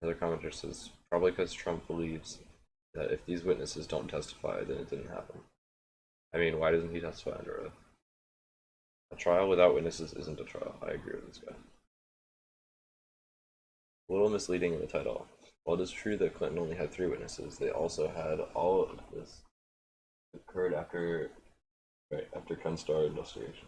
Another commenter says, probably because Trump believes that if these witnesses don't testify, then it didn't happen. I mean, why doesn't he testify under oath? A trial without witnesses isn't a trial. I agree with this guy. A little misleading in the title. While it is true that Clinton only had 3 witnesses, they also had all of this occurred after Gunstar investigation.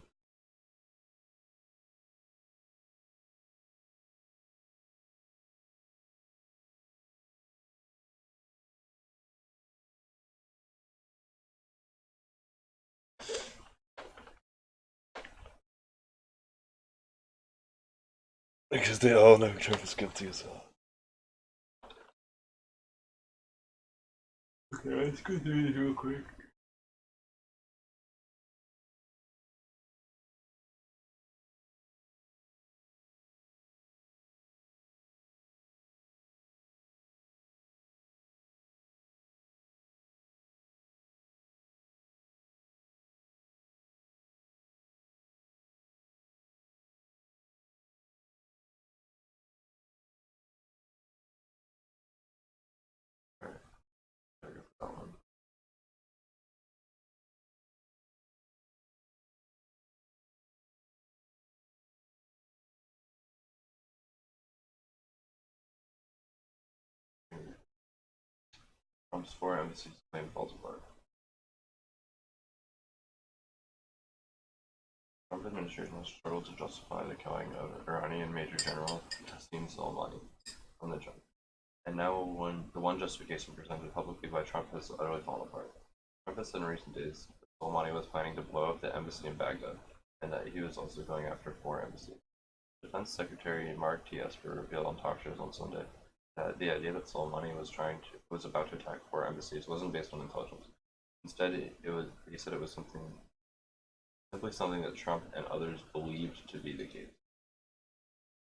Because they all know Trump is guilty as well. Okay, let's go through this real quick. Alright, I go for that one. Trump's 4 embassies claim falls apart. Trump administration has struggled to justify the killing of Iranian Major General Qasem Soleimani from the jump. And now the one justification presented publicly by Trump has utterly fallen apart. Trump has said in recent days that Soleimani was planning to blow up the embassy in Baghdad, and that he was also going after 4 embassies. Defense Secretary Mark T. Esper revealed on talk shows on Sunday that the idea that Soleimani was about to attack 4 embassies wasn't based on intelligence. Instead, he said it was simply something that Trump and others believed to be the case.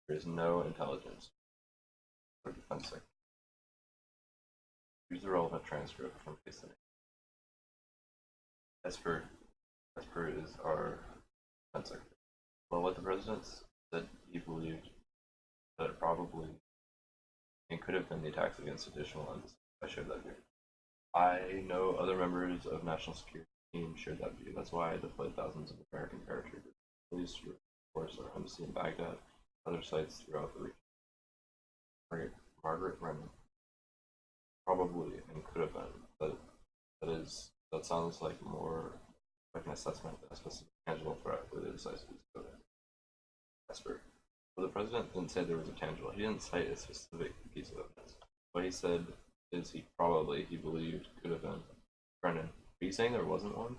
There is no intelligence for Defense Secretary. Here's the relevant transcript from Case Esper is our Defense Secretary. Well, what the president said he believed that it probably and could have been the attacks against additional embassies. I shared that view. I know other members of national security team shared that view. That's why I deployed thousands of American paratroopers, police to reinforce our embassy in Baghdad, other sites throughout the region. Margaret Brennan. Probably and could have been, but that sounds like more like an assessment than a specific tangible threat with a decisive code. Esper. Well, the president didn't say there was a tangible. He didn't cite a specific piece of evidence. What he said is he believed could have been. Brennan, are you saying there wasn't one?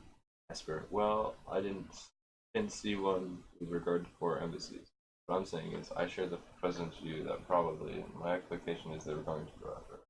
Esper. Well, I didn't see one with regard to 4 embassies. What I'm saying is I share the president's view that probably my expectation is they were going to go after it.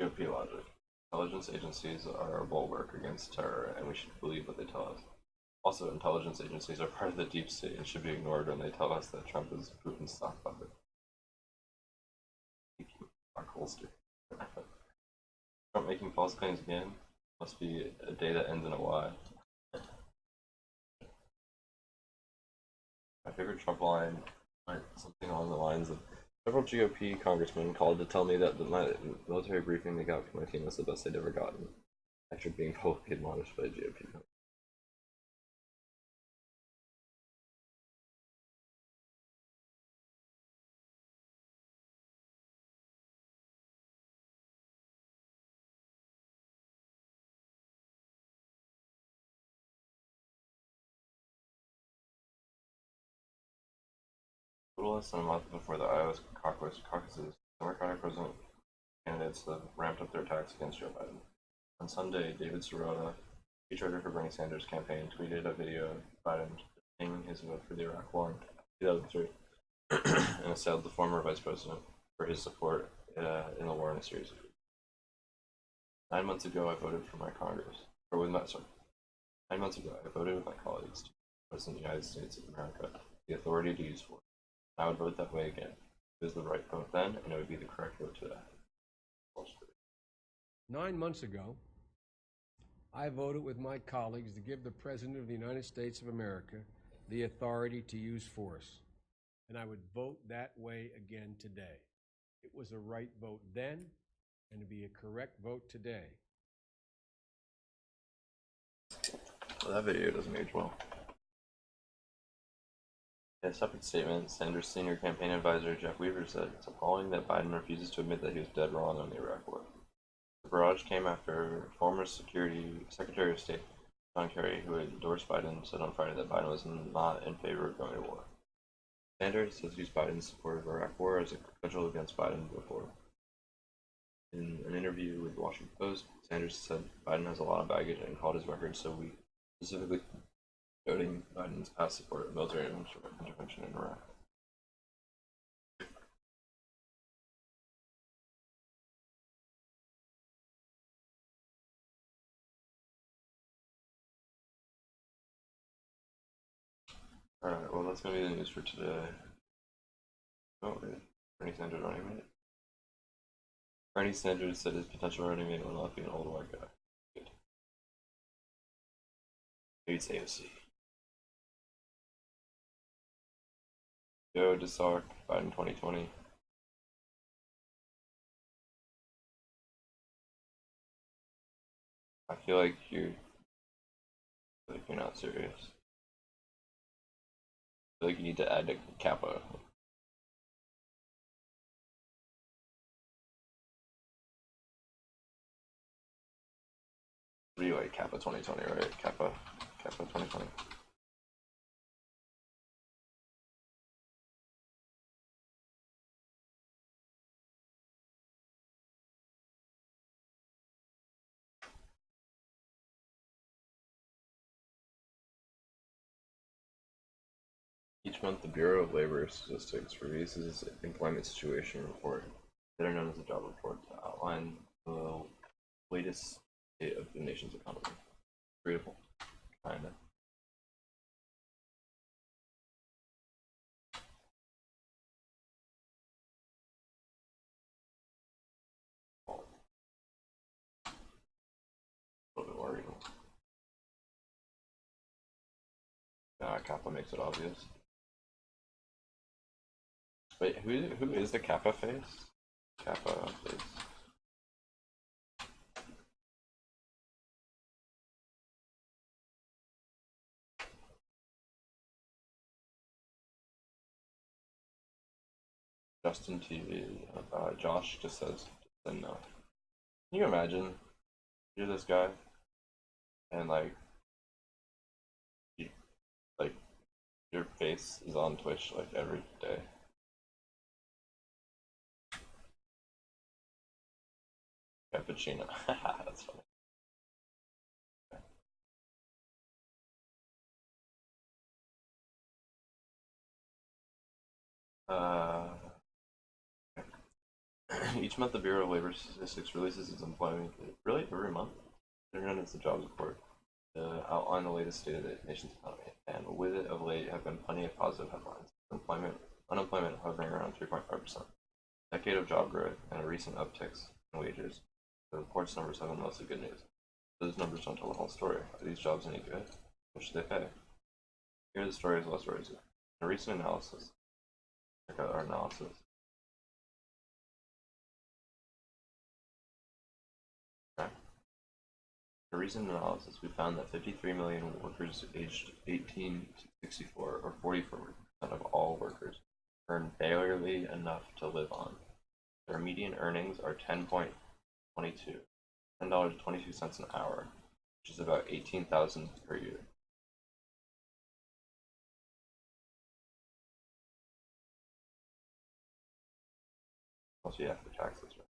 GOP logic. Intelligence agencies are a bulwark against terror, and we should believe what they tell us. Also, intelligence agencies are part of the deep state and should be ignored when they tell us that Trump is Putin's stock puppet. Mark Holster. Trump making false claims again? Must be a day that ends in a Y. My favorite Trump line went something along the lines of several GOP congressmen called to tell me that the military briefing they got from my team was the best they'd ever gotten, after being publicly admonished by GOP. little less than a month before the Iowa caucuses, Democratic president candidates have ramped up their attacks against Joe Biden. On Sunday, David Sirota, speechwriter for Bernie Sanders' campaign, tweeted a video of Biden defending his vote for the Iraq War in 2003 and assailed the former vice president for his support in the war in a series of tweets. 9 months ago, I voted for my Congress, or with my, sorry, 9 months ago, I voted with my colleagues to President of the United States of America the authority to use force. I would vote that way again. It was the right vote then, and it would be the correct vote today. 9 months ago, I voted with my colleagues to give the President of the United States of America the authority to use force, and I would vote that way again today. It was a right vote then, and to be a correct vote today. Well, that video doesn't age well. In a separate statement, Sanders' senior campaign advisor Jeff Weaver said, "It's appalling that Biden refuses to admit that he was dead wrong on the Iraq War." The barrage came after former Secretary of State John Kerry, who had endorsed Biden, said on Friday that Biden was not in favor of going to war. Sanders has used Biden's support of the Iraq War as a cudgel against Biden before. In an interview with the Washington Post, Sanders said Biden has a lot of baggage and called his record so weak, specifically noting Biden's past support of military intervention in Iraq. Alright, well, that's going to be the news for today. Oh, wait. Bernie Sanders running mate. Bernie Sanders said his potential running mate will not be an old white guy. Good. Maybe it's AOC. Joe DeSark, Biden 2020. I feel like you're not serious. I feel like you need to add a kappa. What do you like? Kappa 2020, right? Kappa 2020. Each month, the Bureau of Labor Statistics releases its employment situation report, better known as the job report, to outline the latest state of the nation's economy. Readable, kinda. A little bit more readable. Kappa makes it obvious. Wait, who is the Kappa face? Kappa face. Justin TV. Josh just says no. Can you imagine? You're this guy, and like your face is on Twitch like every day. Cappuccino. That's funny. Each month, the Bureau of Labor Statistics releases its employment. Really, every month? They're known as the jobs report to outline the latest state of the nation's economy, and with it of late have been plenty of positive headlines. Unemployment hovering around 3.5%, decade of job growth, and a recent upticks in wages. The report's numbers have been mostly good news. Those numbers don't tell the whole story. Are these jobs any good? What should they pay? Here are the stories less rosy. In a recent analysis, check out our analysis. Okay. In a recent analysis, we found that 53 million workers aged 18 to 64, or 44% of all workers, earn barely enough to live on. Their median earnings are $10.22 an hour, which is about $18,000 per year. Also, yeah, for taxes. Right?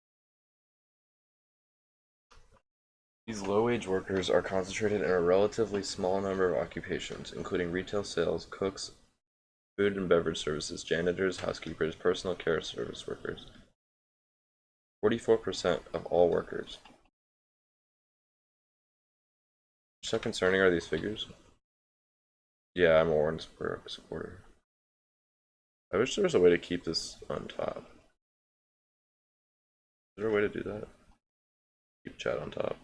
These low-wage workers are concentrated in a relatively small number of occupations, including retail sales, cooks, food and beverage services, janitors, housekeepers, personal care service workers. 44% of all workers. So concerning are these figures? Yeah, I'm a Warren supporter. I wish there was a way to keep this on top. Is there a way to do that? Keep chat on top.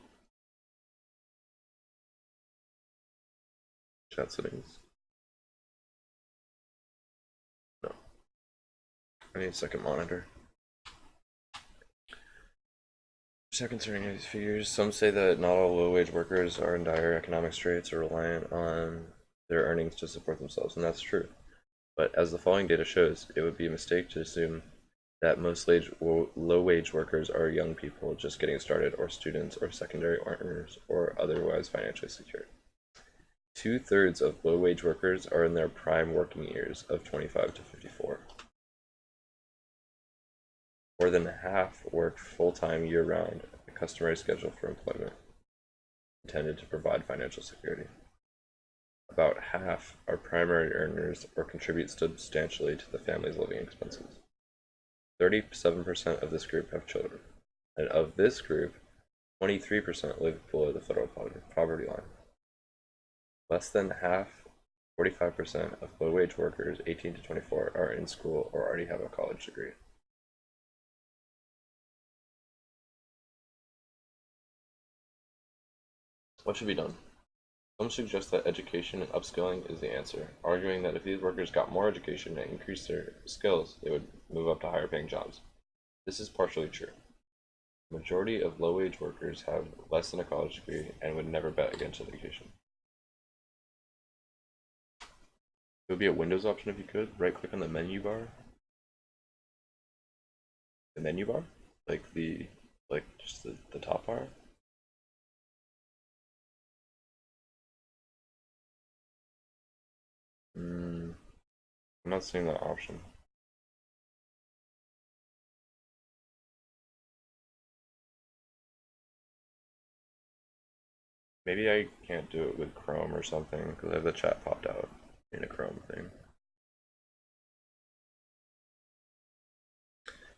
Chat settings. No. I need a second monitor. So concerning these figures, some say that not all low-wage workers are in dire economic straits or reliant on their earnings to support themselves, and that's true. But as the following data shows, it would be a mistake to assume that most low-wage workers are young people just getting started, or students, or secondary earners, or otherwise financially secure. 2/3 of low-wage workers are in their prime working years of 25 to 54. More than half work full-time year-round, a customary schedule for employment intended to provide financial security. About half are primary earners or contribute substantially to the family's living expenses. 37% of this group have children, and of this group, 23% live below the federal poverty line. Less than half, 45% of low-wage workers 18 to 24 are in school or already have a college degree. What should be done? Some suggest that education and upskilling is the answer, arguing that if these workers got more education and increased their skills, they would move up to higher paying jobs. This is partially true. The majority of low-wage workers have less than a college degree and would never bet against education. It would be a Windows option if you could. Right click on the menu bar. The menu bar? Just the top bar? I'm not seeing that option. Maybe I can't do it with Chrome or something because I have the chat popped out in a Chrome thing.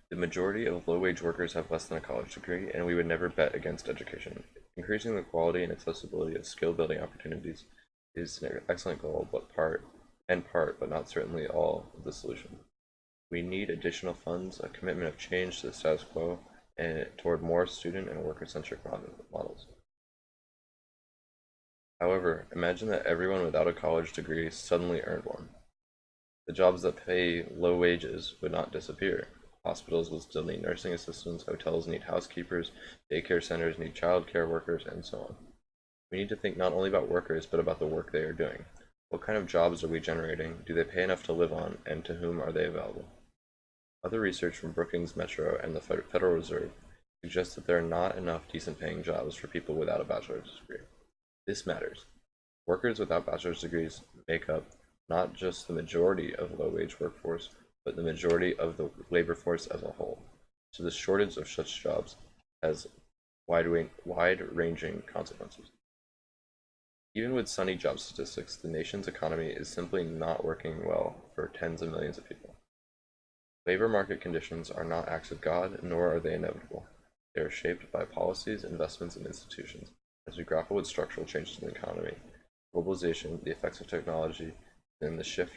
The majority of low-wage workers have less than a college degree, and we would never bet against education. Increasing the quality and accessibility of skill-building opportunities is an excellent goal, but but not certainly all, of the solution. We need additional funds, a commitment of change to the status quo, and toward more student and worker-centric models. However, imagine that everyone without a college degree suddenly earned one. The jobs that pay low wages would not disappear. Hospitals will still need nursing assistants, hotels need housekeepers, daycare centers need childcare workers, and so on. We need to think not only about workers, but about the work they are doing. What kind of jobs are we generating? Do they pay enough to live on, and to whom are they available? Other research from Brookings Metro and the Federal Reserve suggests that there are not enough decent paying jobs for people without a bachelor's degree. This matters. Workers without bachelor's degrees make up not just the majority of the low-wage workforce, but the majority of the labor force as a whole. So the shortage of such jobs has wide-ranging consequences. Even with sunny job statistics, the nation's economy is simply not working well for tens of millions of people. Labor market conditions are not acts of God, nor are they inevitable. They are shaped by policies, investments, and institutions. As we grapple with structural changes in the economy, globalization, the effects of technology, and the shift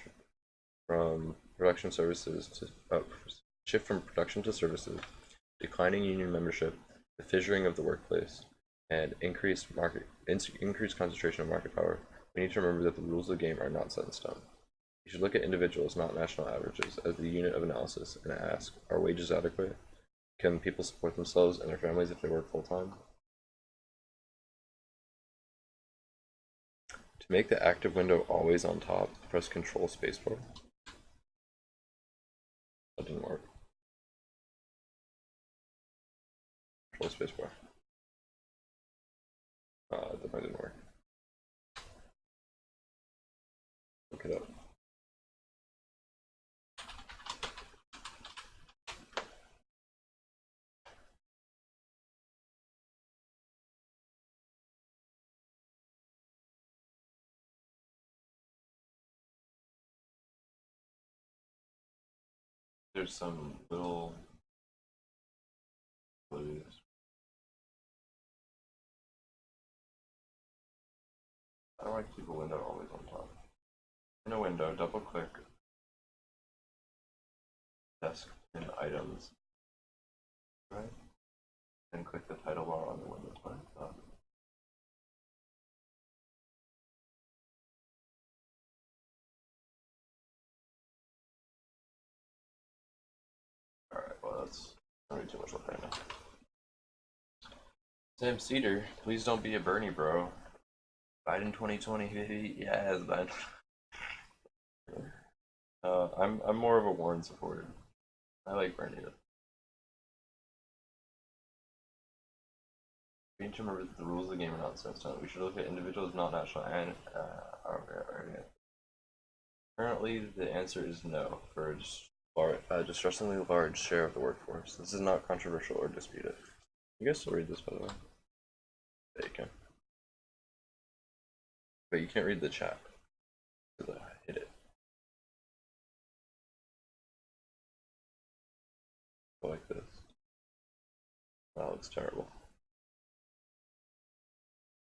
from production to services, declining union membership, the fissuring of the workplace, and increased concentration of market power, we need to remember that the rules of the game are not set in stone. We should look at individuals, not national averages, as the unit of analysis and ask, are wages adequate? Can people support themselves and their families if they work full-time? To make the active window always on top, press Control Spacebar. That didn't work. Control Spacebar. That didn't work. Look it up. There's some little blues. I don't like to keep a window always on top. In a window, double click desk and items, right? Then click the title bar on the window bar. Alright, well that's not too much work right now. Sam Cedar, please don't be a Bernie bro. Biden 2020, baby. Yes, Biden. I'm more of a Warren supporter. I like Bernie. We need to remember that the rules of the game are not set in stone. We should look at individuals, not national. And currently, the answer is no for a distressingly large share of the workforce. This is not controversial or disputed. You guys still read this, by the way? Yeah, you can. But you can't read the chat. Because I hit it. Go like this. That looks terrible.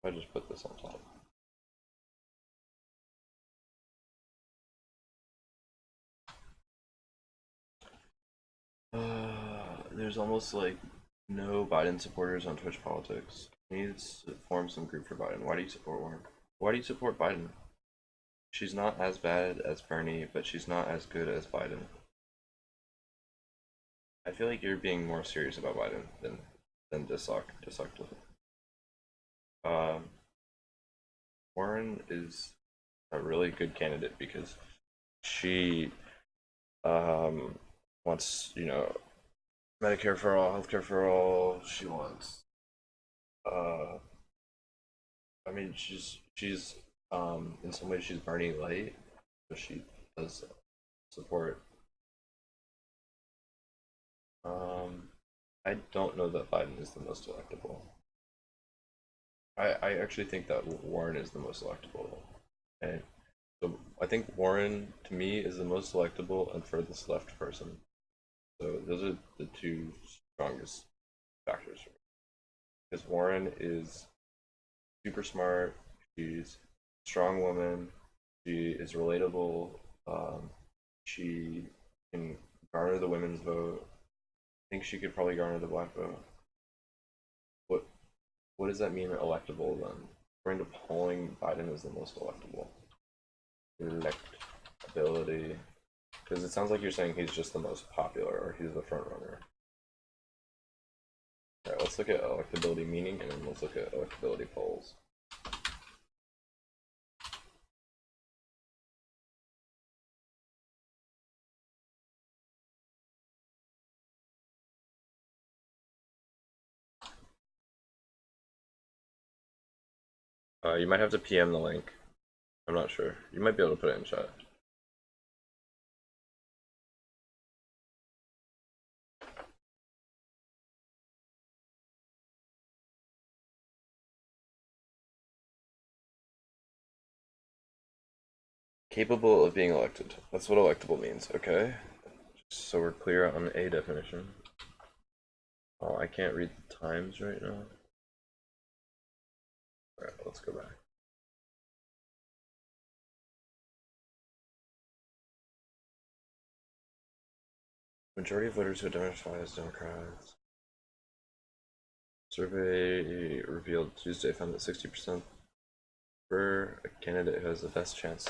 I just put this on top. There's almost like no Biden supporters on Twitch politics. He needs to form some group for Biden. Why do you support Warren? Why do you support Biden? She's not as bad as Bernie, but she's not as good as Biden. I feel like you're being more serious about Biden than destructive. Warren is a really good candidate because she wants, you know, Medicare for all, healthcare for all. She wants I mean she's in some ways she's Bernie light, but she does support I don't know that Biden is the most electable. I actually think that Warren is the most electable. And so I think Warren to me is the most electable and furthest left person. So those are the two strongest factors for me. Because Warren is super smart, she's a strong woman, she is relatable, she can garner the women's vote. I think she could probably garner the black vote. What does that mean electable then? According to polling, Biden is the most electable. Electability. Because it sounds like you're saying he's just the most popular or he's the front runner. Alright, let's look at electability meaning and then let's look at electability polls. You might have to PM the link. I'm not sure. You might be able to put it in chat. Capable of being elected. That's what electable means, okay? Just so we're clear on a definition. Oh, I can't read the times right now. Alright, let's go back. Majority of voters who identify as Democrats. Survey revealed Tuesday found that 60% for a candidate who has the best chance.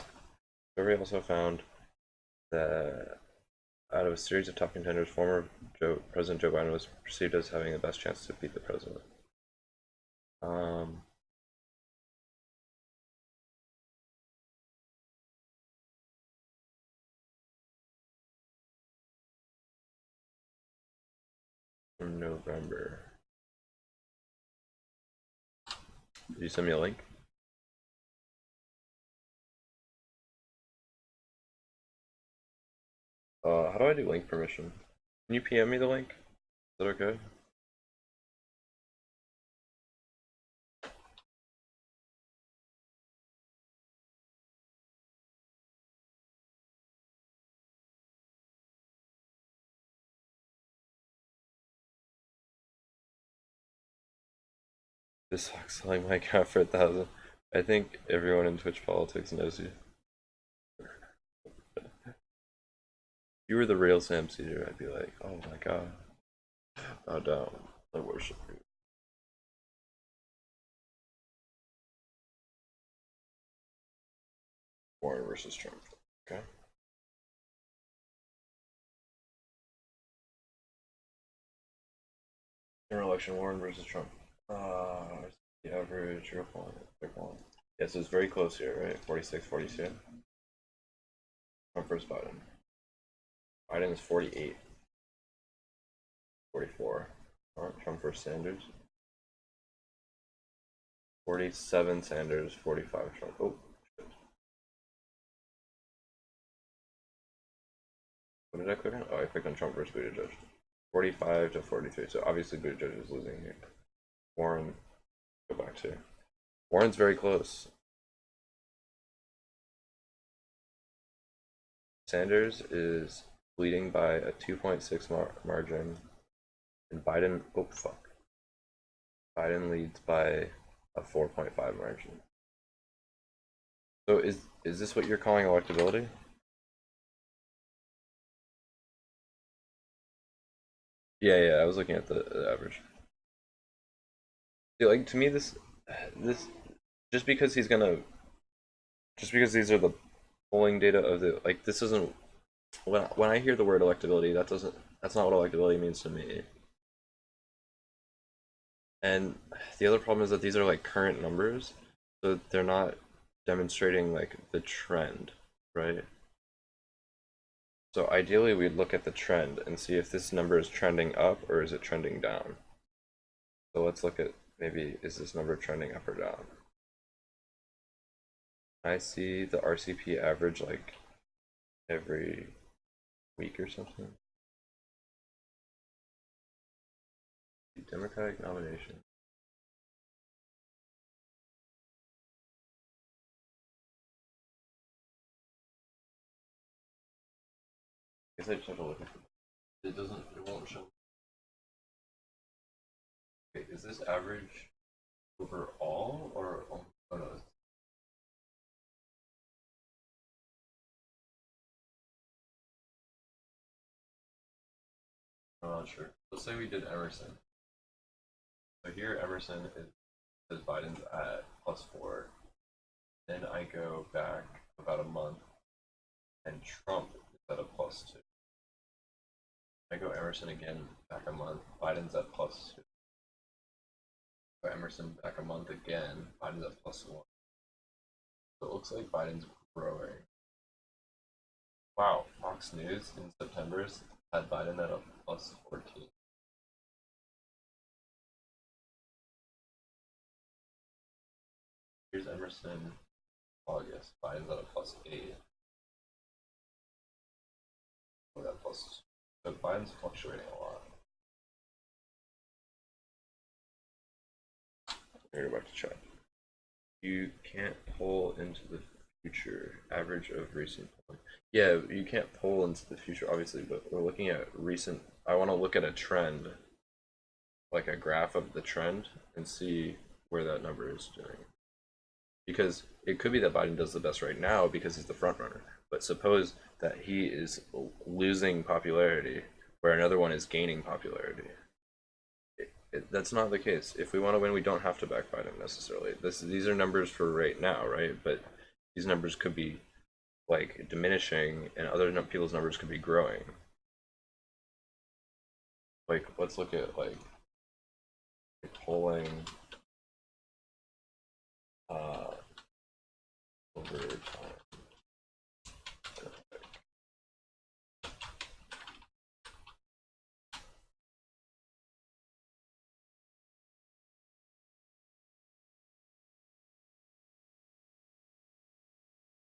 Survey also found that out of a series of top contenders, former President Joe Biden was perceived as having the best chance to beat the president. From November. Did you send me a link? How do I do link permission? Can you PM me the link? Is that okay? This sucks selling my cat for 1,000. I think everyone in Twitch politics knows you. If you were the real Sam Cedar, I'd be like, oh my god. Bow down. I worship you. Warren versus Trump. Okay. General election, Warren versus Trump. The average, real one. Pick one. Yeah, so it's very close here, right? 46, 42. Trump versus Biden. Biden is 48. 44. Trump versus Sanders. 47 Sanders, 45 Trump. Oh, shit. What did I click on? Oh, I clicked on Trump versus Buttigieg. 45 to 43. So obviously Buttigieg is losing here. Warren, go back to. Warren's very close. Sanders is leading by a 2.6 margin. And Biden, oh fuck. Biden leads by a 4.5 margin. So is this what you're calling electability? Yeah, I was looking at the average. See, like to me, this just because he's gonna just because these are the polling data of the like this isn't when I hear the word electability, that's not what electability means to me. And the other problem is that these are like current numbers, so they're not demonstrating like the trend, right? So ideally we'd look at the trend and see if this number is trending up or is it trending down. So let's look at maybe is this number trending up or down? I see the RCP average like every week or something. Democratic nomination. I guess I just have to look at it. It won't show. Okay, is this average overall or, oh no, I'm not sure. Let's say we did Emerson. So here Emerson says Biden's at +4. Then I go back about a month and Trump is at a +2. I go Emerson again back a month, Biden's at +2. Go Emerson back a month again, Biden's at +1. So it looks like Biden's growing. Wow, Fox News in September had Biden at a +14. Here's Emerson, August. Biden's at a +8. Look at that plus. So Biden's fluctuating a lot. Let me go back to chat. You can't pull into the future. Average of recent polling. Yeah, you can't pull into the future, obviously, but we're looking at recent. I want to look at a trend, like a graph of the trend, and see where that number is doing. Because it could be that Biden does the best right now because he's the front runner. But suppose that he is losing popularity where another one is gaining popularity. That's not the case. If we want to win, we don't have to back Biden necessarily. These are numbers for right now, right? But these numbers could be like diminishing, and other people's numbers could be growing. Like, let's look at like polling over time.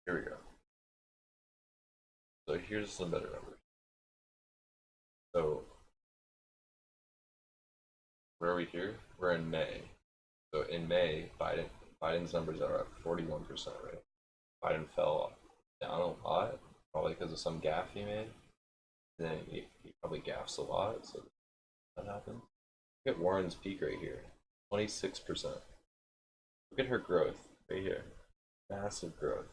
Here we go. So here's some better numbers. So where are we here? We're in May. So in May, Biden's numbers are at 41%, right? Biden fell down a lot, probably because of some gaffe he made. And then he probably gaffes a lot, so that happens. Look at Warren's peak right here. 26%. Look at her growth right here. Massive growth.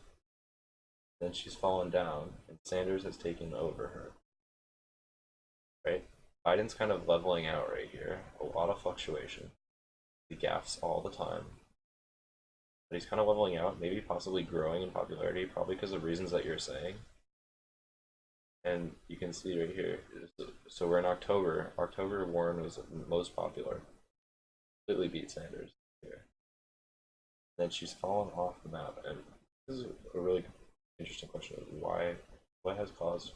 Then she's fallen down, and Sanders has taken over her. Right? Biden's kind of leveling out right here. A lot of fluctuation. He gaffes all the time. But he's kind of leveling out, maybe possibly growing in popularity, probably because of reasons that you're saying. And you can see right here. So we're in October. October, Warren was most popular. Completely beat Sanders here. Then she's fallen off the map, and this is a really interesting question: why? What has caused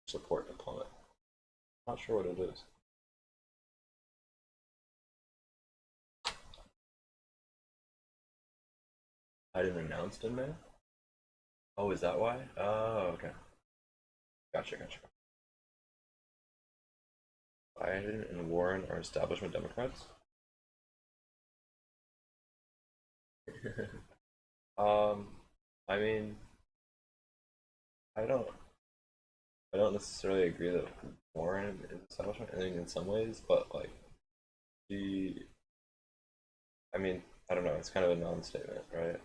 support to plummet? Not sure what it is. Biden announced in May. Oh, is that why? Oh, okay. Gotcha. Biden and Warren are establishment Democrats. um, I mean, I don't, I don't necessarily agree that Warren is establishment. I think in some ways, but like the, I mean, I don't know. It's kind of a non-statement, right?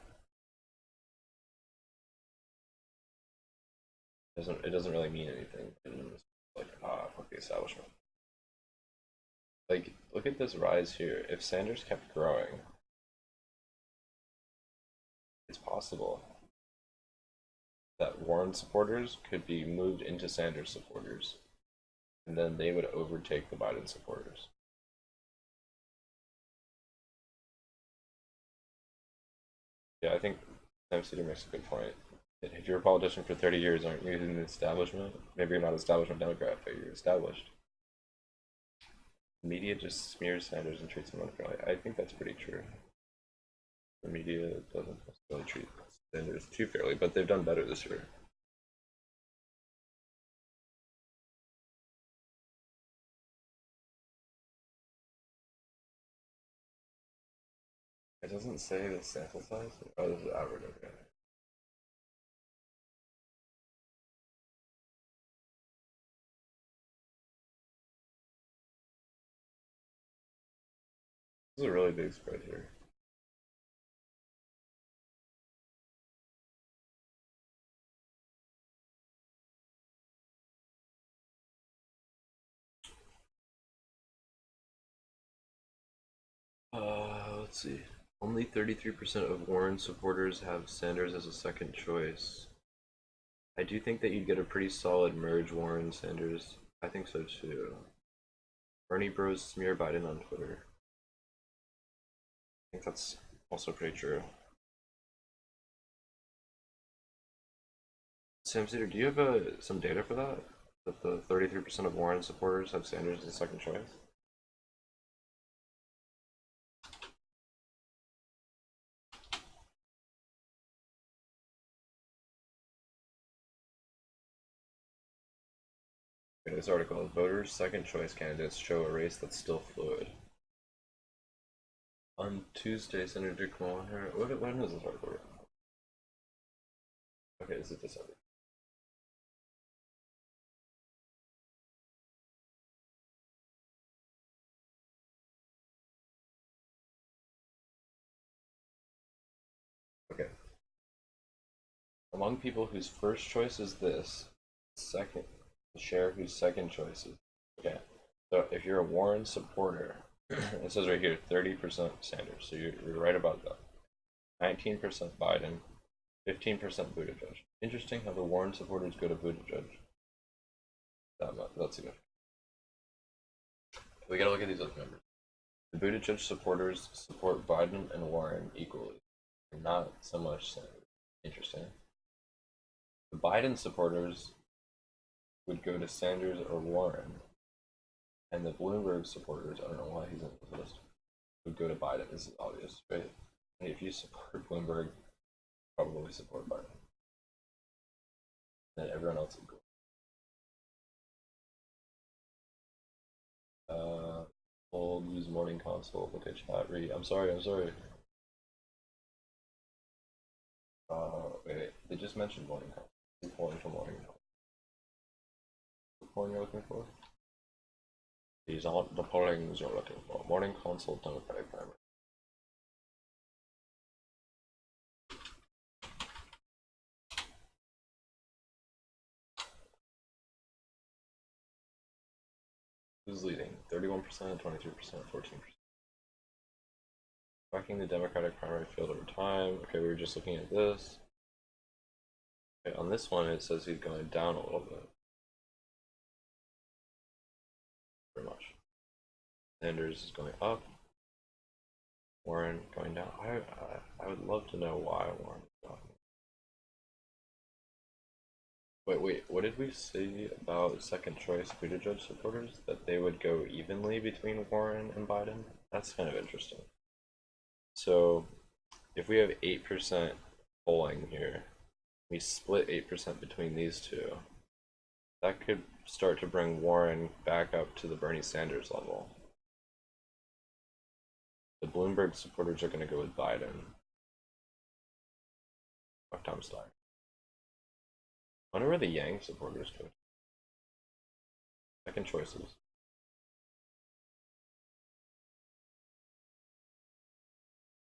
It doesn't really mean anything. It's like fuck the establishment. Like, look at this rise here. If Sanders kept growing, it's possible that Warren supporters could be moved into Sanders supporters, and then they would overtake the Biden supporters. Yeah, I think Sam Cedar makes a good point. If you're a politician for 30 years, aren't you in the establishment? Maybe you're not establishment Democrat, but you're established. The media just smears Sanders and treats him unfairly. I think that's pretty true. The media doesn't necessarily treat Sanders too fairly, but they've done better this year. It doesn't say the sample size. Oh, this is average. Okay. This is a really big spread here. Let's see. Only 33% of Warren supporters have Sanders as a second choice. I do think that you'd get a pretty solid merge Warren Sanders. I think so too. Bernie Bros smear Biden on Twitter. I think that's also pretty true. Sam Cedar, do you have some data for that? That the 33% of Warren supporters have Sanders as a second choice? Okay, this article: voters' second choice candidates show a race that's still fluid. On Tuesday, Senator Kamala Harris. When was this article? Okay, this is December. Okay. Among people whose first choice is this, second, share whose second choice is. Okay. So if you're a Warren supporter, it says right here 30% Sanders. So you're right about that. 19% Biden, 15% Buttigieg. Interesting how the Warren supporters go to Buttigieg. That's significant. We gotta look at these other numbers. The Buttigieg supporters support Biden and Warren equally, not so much Sanders. Interesting. The Biden supporters would go to Sanders or Warren, and the Bloomberg supporters, I don't know why he's on this list, would go to Biden. This is obvious, right? And if you support Bloomberg, probably support Biden. Then everyone else would go. Old use morning console. Okay, chat. Read. I'm sorry. Wait. They just mentioned morning console. I'm pulling for morning console. The polling you're looking for? These aren't the pollings you're looking for. Morning console Democratic primary. Who's leading? 31%, 23%, 14%. Tracking the Democratic primary field over time. Okay, we were just looking at this. Okay, on this one, it says he's going down a little bit. Very much. Sanders is going up. Warren going down. I would love to know why Warren is dropping. Wait, what did we say about second choice Buttigieg supporters? That they would go evenly between Warren and Biden? That's kind of interesting. So, if we have 8% polling here, we split 8% between these two, that could start to bring Warren back up to the Bernie Sanders level. The Bloomberg supporters are going to go with Biden. Fuck Tom Steyer. I wonder where the Yang supporters go. Second choices.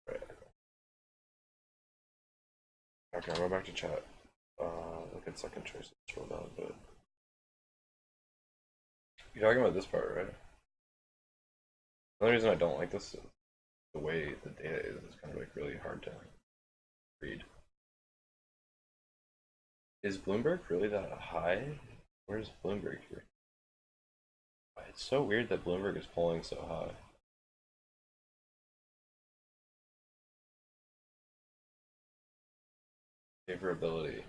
Right. Okay, I'm going back to chat. Look at second choices. Scroll down a bit. You're talking about this part, right? The only reason I don't like this is the way the data is. It's kind of like really hard to read. Is Bloomberg really that high? Where's Bloomberg here? It's so weird that Bloomberg is polling so high. Favorability.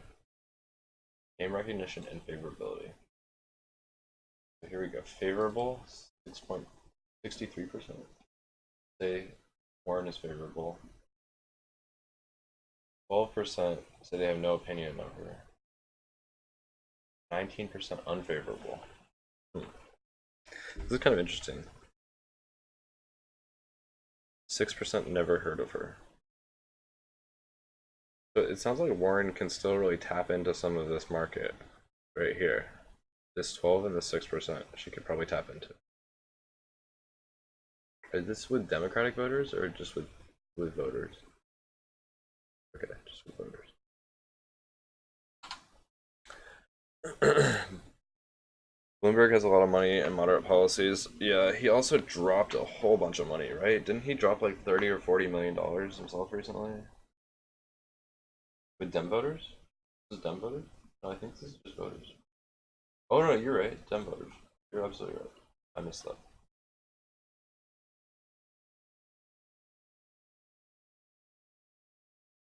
Name recognition and favorability. So here we go. Favorable, 6.63%. Say Warren is favorable. 12% say they have no opinion of her. 19% unfavorable. This is kind of interesting. 6% never heard of her. So it sounds like Warren can still really tap into some of this market right here. This 12 and the 6% she could probably tap into. Is this with Democratic voters or just with voters? Okay, just with voters. Bloomberg has a lot of money and moderate policies. Yeah, he also dropped a whole bunch of money, right? Didn't he drop like $30 or $40 million himself recently? With Dem voters? This is Dem voters? No, I think this is just voters. Oh no, you're right. Dem voters. You're absolutely right. I missed that.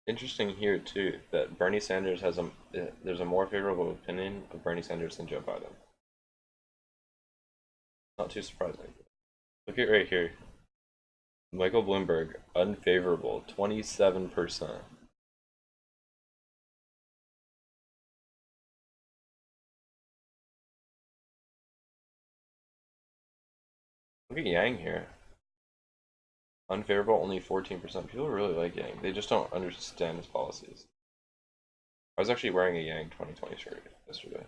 Interesting here too that Bernie Sanders has there's a more favorable opinion of Bernie Sanders than Joe Biden. Not too surprising. Look at right here. Michael Bloomberg, unfavorable, 27%. Look at Yang here. Unfavorable, only 14%. People really like Yang. They just don't understand his policies. I was actually wearing a Yang 2020 shirt yesterday.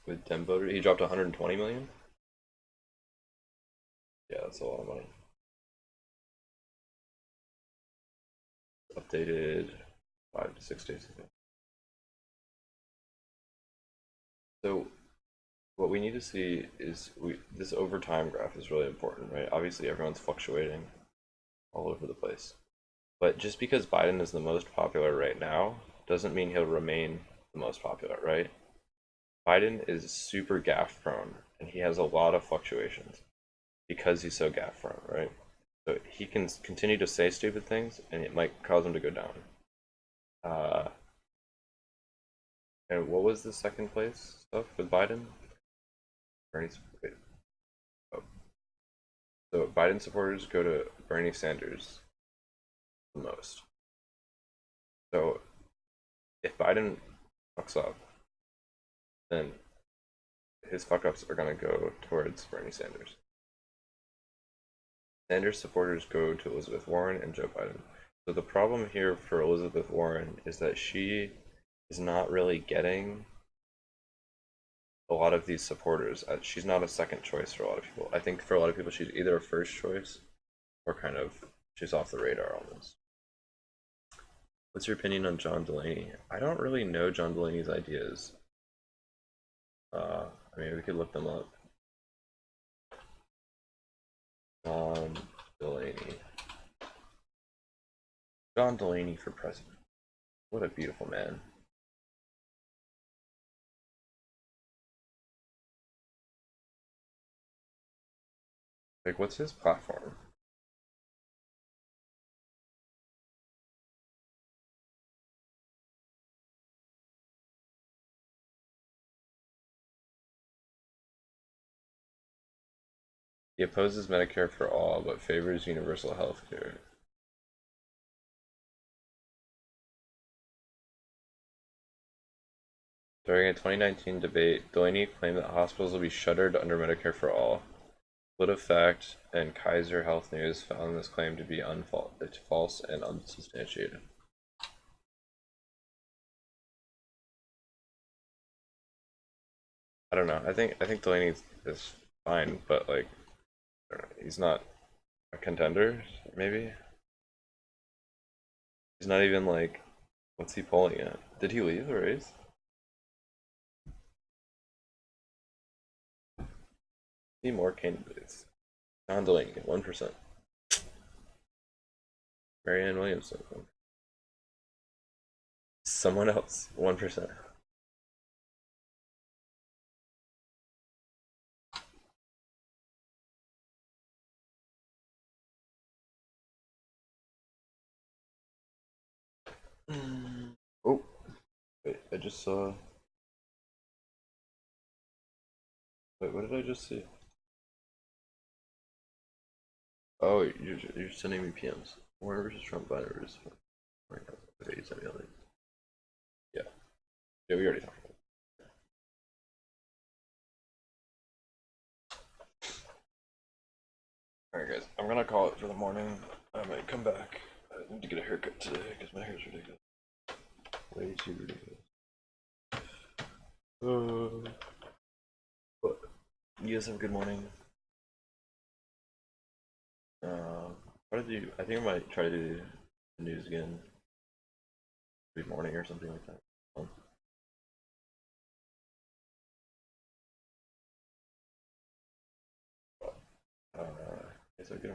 With Dem voter, he dropped 120 million. Yeah, that's a lot of money. Updated 5 to 6 days ago. So what we need to see is this over time graph is really important, right? Obviously everyone's fluctuating all over the place. But just because Biden is the most popular right now doesn't mean he'll remain the most popular, right? Biden is super gaffe prone and he has a lot of fluctuations because he's so gaffe prone, right? So he can continue to say stupid things and it might cause him to go down. And what was the second place stuff with Biden? Bernie's. Oh. So Biden supporters go to Bernie Sanders the most. So if Biden fucks up, then his fuck ups are gonna go towards Bernie Sanders. Sanders supporters go to Elizabeth Warren and Joe Biden. So the problem here for Elizabeth Warren is that she is not really getting a lot of these supporters. She's not a second choice for a lot of people. I think for a lot of people she's either a first choice or kind of she's off the radar almost. What's your opinion on John Delaney? I don't really know John Delaney's ideas. I mean, we could look them up. John Delaney. John Delaney for president. What a beautiful man. Like, what's his platform? He opposes Medicare for all, but favors universal health care. During a 2019 debate, Delaney claimed that hospitals will be shuttered under Medicare for all. PolitiFact and Kaiser Health News found this claim to be false and unsubstantiated. I don't know. I think Delaney is fine, but like, I don't know, he's not a contender. Maybe he's not even like. What's he polling at? Did he leave the race? See more candidates. John Delaney, 1%. Marianne Williamson, someone else, 1%. Oh, wait, I just saw. Wait, what did I just see? Oh, you're sending me PMs. Warren versus Trump, Biden versus Trump. Okay, you sent me all these. Yeah, yeah, we already talked about it. Alright, guys, I'm gonna call it for the morning. I might come back. I need to get a haircut today because my hair's ridiculous. Way too ridiculous. But you guys have a good morning. What did you? I think I might try to do the news again. Good morning or something like that. Guess I'll get